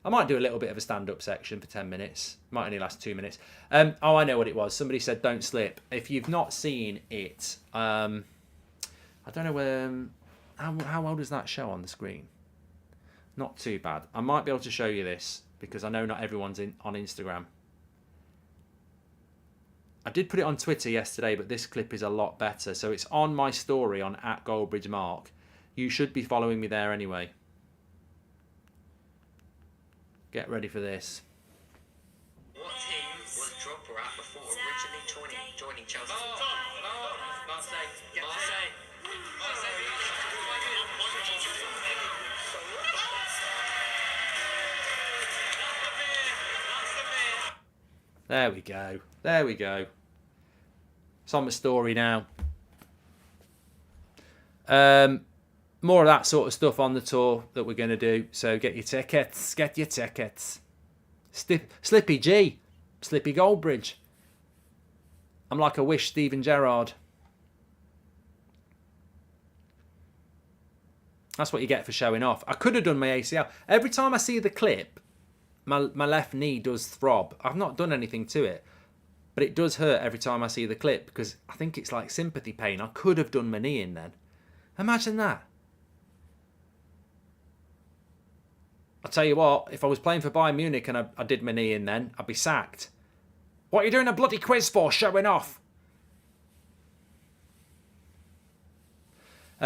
I might do a little bit of a stand-up section for 10 minutes. Might only last 2 minutes. Oh, I know what it was. Somebody said don't slip. If you've not seen it, I don't know where... How well does that show on the screen? Not too bad. I might be able to show you this because I know not everyone's on Instagram. I did put it on Twitter yesterday, but this clip is a lot better. So it's on my story on @GoldbridgeMark. You should be following me there anyway. Get ready for this. What team was Drogba at before originally joining Chelsea? There we go. There we go. It's on the story now. More of that sort of stuff on the tour that we're going to do. So get your tickets. Get your tickets. Slippy G. Slippy Goldbridge. I'm like a wish Steven Gerrard. That's what you get for showing off. I could have done my ACL. Every time I see the clip, my left knee does throb. I've not done anything to it, but it does hurt every time I see the clip because I think it's like sympathy pain. I could have done my knee in then. Imagine that. I'll tell you what, if I was playing for Bayern Munich and I did my knee in then, I'd be sacked. What are you doing a bloody quiz for, showing off?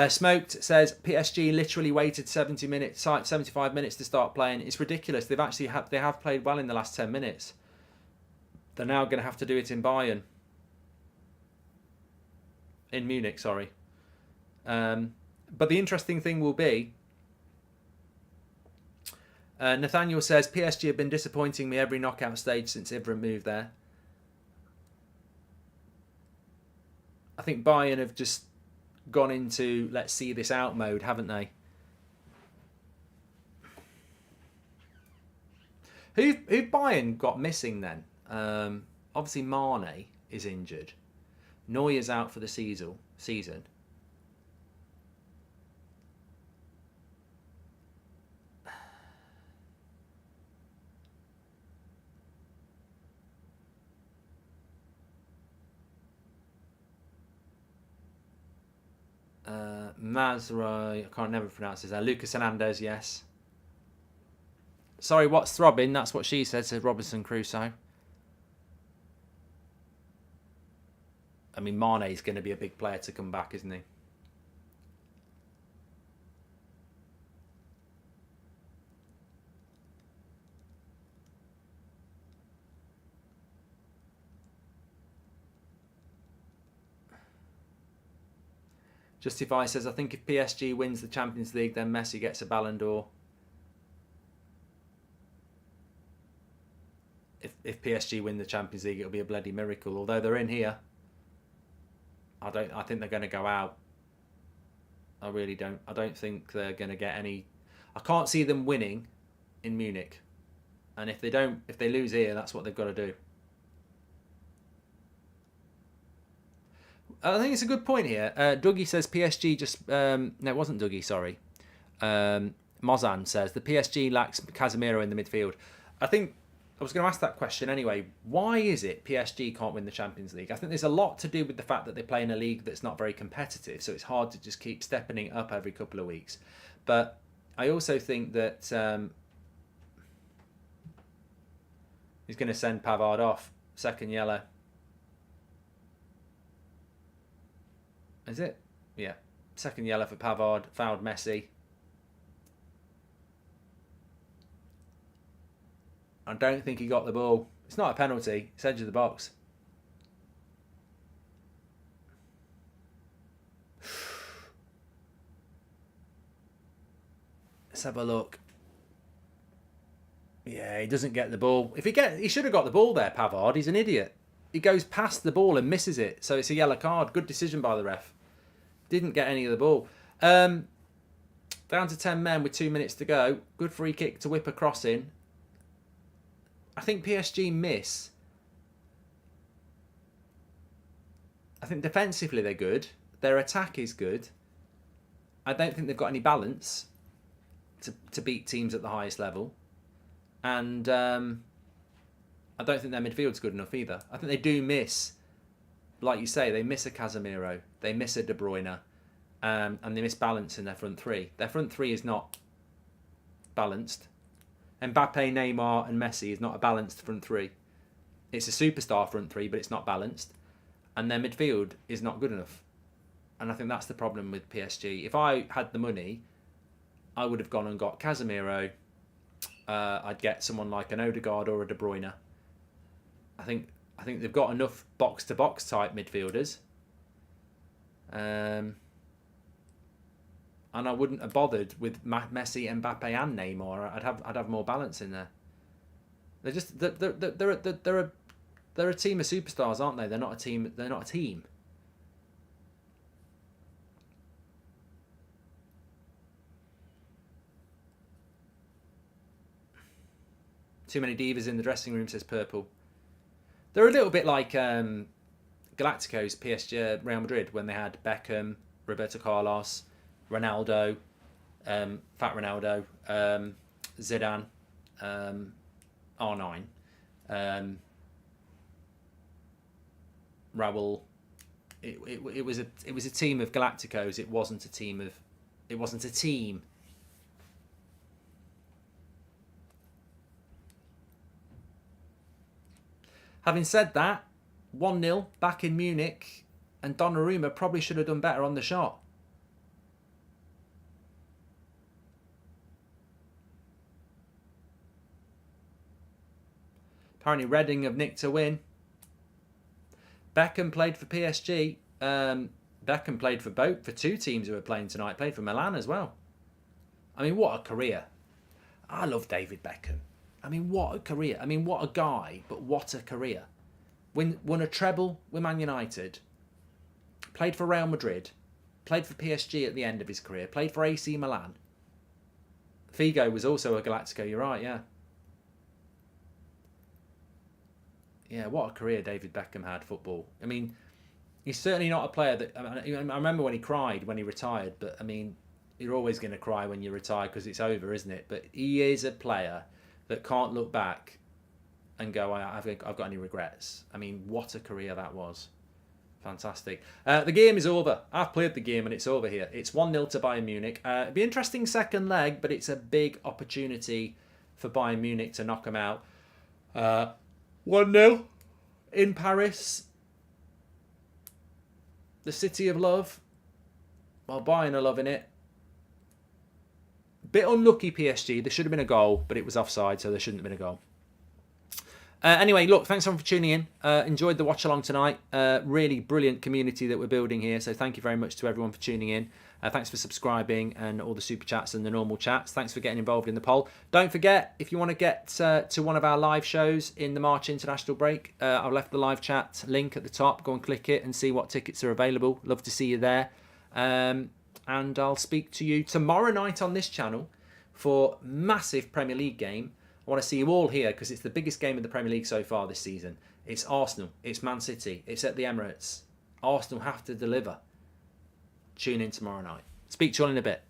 Smoked says PSG literally waited 75 minutes to start playing. It's ridiculous. They have played well in the last 10 minutes. They're now going to have to do it in Bayern. In Munich, sorry. But the interesting thing will be, Nathaniel says, PSG have been disappointing me every knockout stage since Ibra moved there. I think Bayern have just gone into let's see this out mode, haven't they? Who Bayern got missing then? Obviously Mane is injured. Neuer's out for the season. Mazraoui, I can't never pronounce his name. Lucas Hernandez, yes. Sorry, what's throbbing? That's what she said, said Robinson Crusoe. I mean, Mane's going to be a big player to come back, isn't he? Justify says, I think if PSG wins the Champions League, then Messi gets a Ballon d'Or. If PSG win the Champions League, it'll be a bloody miracle. Although they're in here, I think they're going to go out. I really don't. I don't think they're going to get any. I can't see them winning in Munich. And if they lose here, that's what they've got to do. I think it's a good point here. Dougie says PSG just... no, it wasn't Dougie, sorry. Mozan says the PSG lacks Casemiro in the midfield. I think I was going to ask that question anyway. Why is it PSG can't win the Champions League? I think there's a lot to do with the fact that they play in a league that's not very competitive, so it's hard to just keep stepping it up every couple of weeks. But I also think that he's going to send Pavard off. Second yellow. Is it? Yeah. Second yellow for Pavard. Fouled Messi. I don't think he got the ball. It's not a penalty. It's edge of the box. Let's have a look. Yeah, he doesn't get the ball. He should have got the ball there, Pavard. He's an idiot. He goes past the ball and misses it. So it's a yellow card. Good decision by the ref. Didn't get any of the ball. Down to 10 men with 2 minutes to go. Good free kick to whip a cross in. I think PSG miss. I think defensively they're good. Their attack is good. I don't think they've got any balance to beat teams at the highest level. And I don't think their midfield's good enough either. I think they do miss, like you say, they miss a Casemiro. They miss a De Bruyne. And they miss balance in their front three. Their front three is not balanced. Mbappe, Neymar and Messi is not a balanced front three. It's a superstar front three, but it's not balanced. And their midfield is not good enough. And I think that's the problem with PSG. If I had the money, I would have gone and got Casemiro. I'd get someone like an Odegaard or a De Bruyne. I think they've got enough box-to-box type midfielders. And I wouldn't have bothered with Messi, Mbappe, and Neymar. I'd have more balance in there. They're just they're a team of superstars, aren't they? They're not a team. They're not a team. Too many divas in the dressing room, says Purple. They're a little bit like Galacticos, PSG, Real Madrid, when they had Beckham, Roberto Carlos, Ronaldo, Fat Ronaldo, Zidane, R9, Raul. It was a team of Galacticos. It wasn't a team. Having said that, 1-0 back in Munich, and Donnarumma probably should have done better on the shot. Apparently Reading have nicked a win. Beckham played for PSG. Beckham played for two teams who were playing tonight. Played for Milan as well. I mean, what a career. I love David Beckham. I mean, what a career. I mean, what a guy, but what a career. Won a treble with Man United. Played for Real Madrid. Played for PSG at the end of his career. Played for AC Milan. Figo was also a Galactico, you're right, yeah. Yeah, what a career David Beckham had, football. I mean, he's certainly not a player that... I remember when he cried when he retired, but I mean, you're always going to cry when you retire because it's over, isn't it? But he is a player that can't look back and go, I've got any regrets. I mean, what a career that was. Fantastic. The game is over. I've played the game and it's over here. It's 1-0 to Bayern Munich. It'll be an interesting second leg, but it's a big opportunity for Bayern Munich to knock them out. 1-0 in Paris. The city of love. Well, Bayern are loving it. Bit unlucky PSG. There should have been a goal, but it was offside, so there shouldn't have been a goal. Anyway, look, thanks everyone for tuning in. Enjoyed the watch along tonight. Really brilliant community that we're building here, so thank you very much to everyone for tuning in. Thanks for subscribing and all the super chats and the normal chats. Thanks for getting involved in the poll. Don't forget, if you want to get to one of our live shows in the March International break, I've left the live chat link at the top. Go and click it and see what tickets are available. Love to see you there. And I'll speak to you tomorrow night on this channel for massive Premier League game. I want to see you all here because it's the biggest game of the Premier League so far this season. It's Arsenal. It's Man City. It's at the Emirates. Arsenal have to deliver. Tune in tomorrow night. Speak to you all in a bit.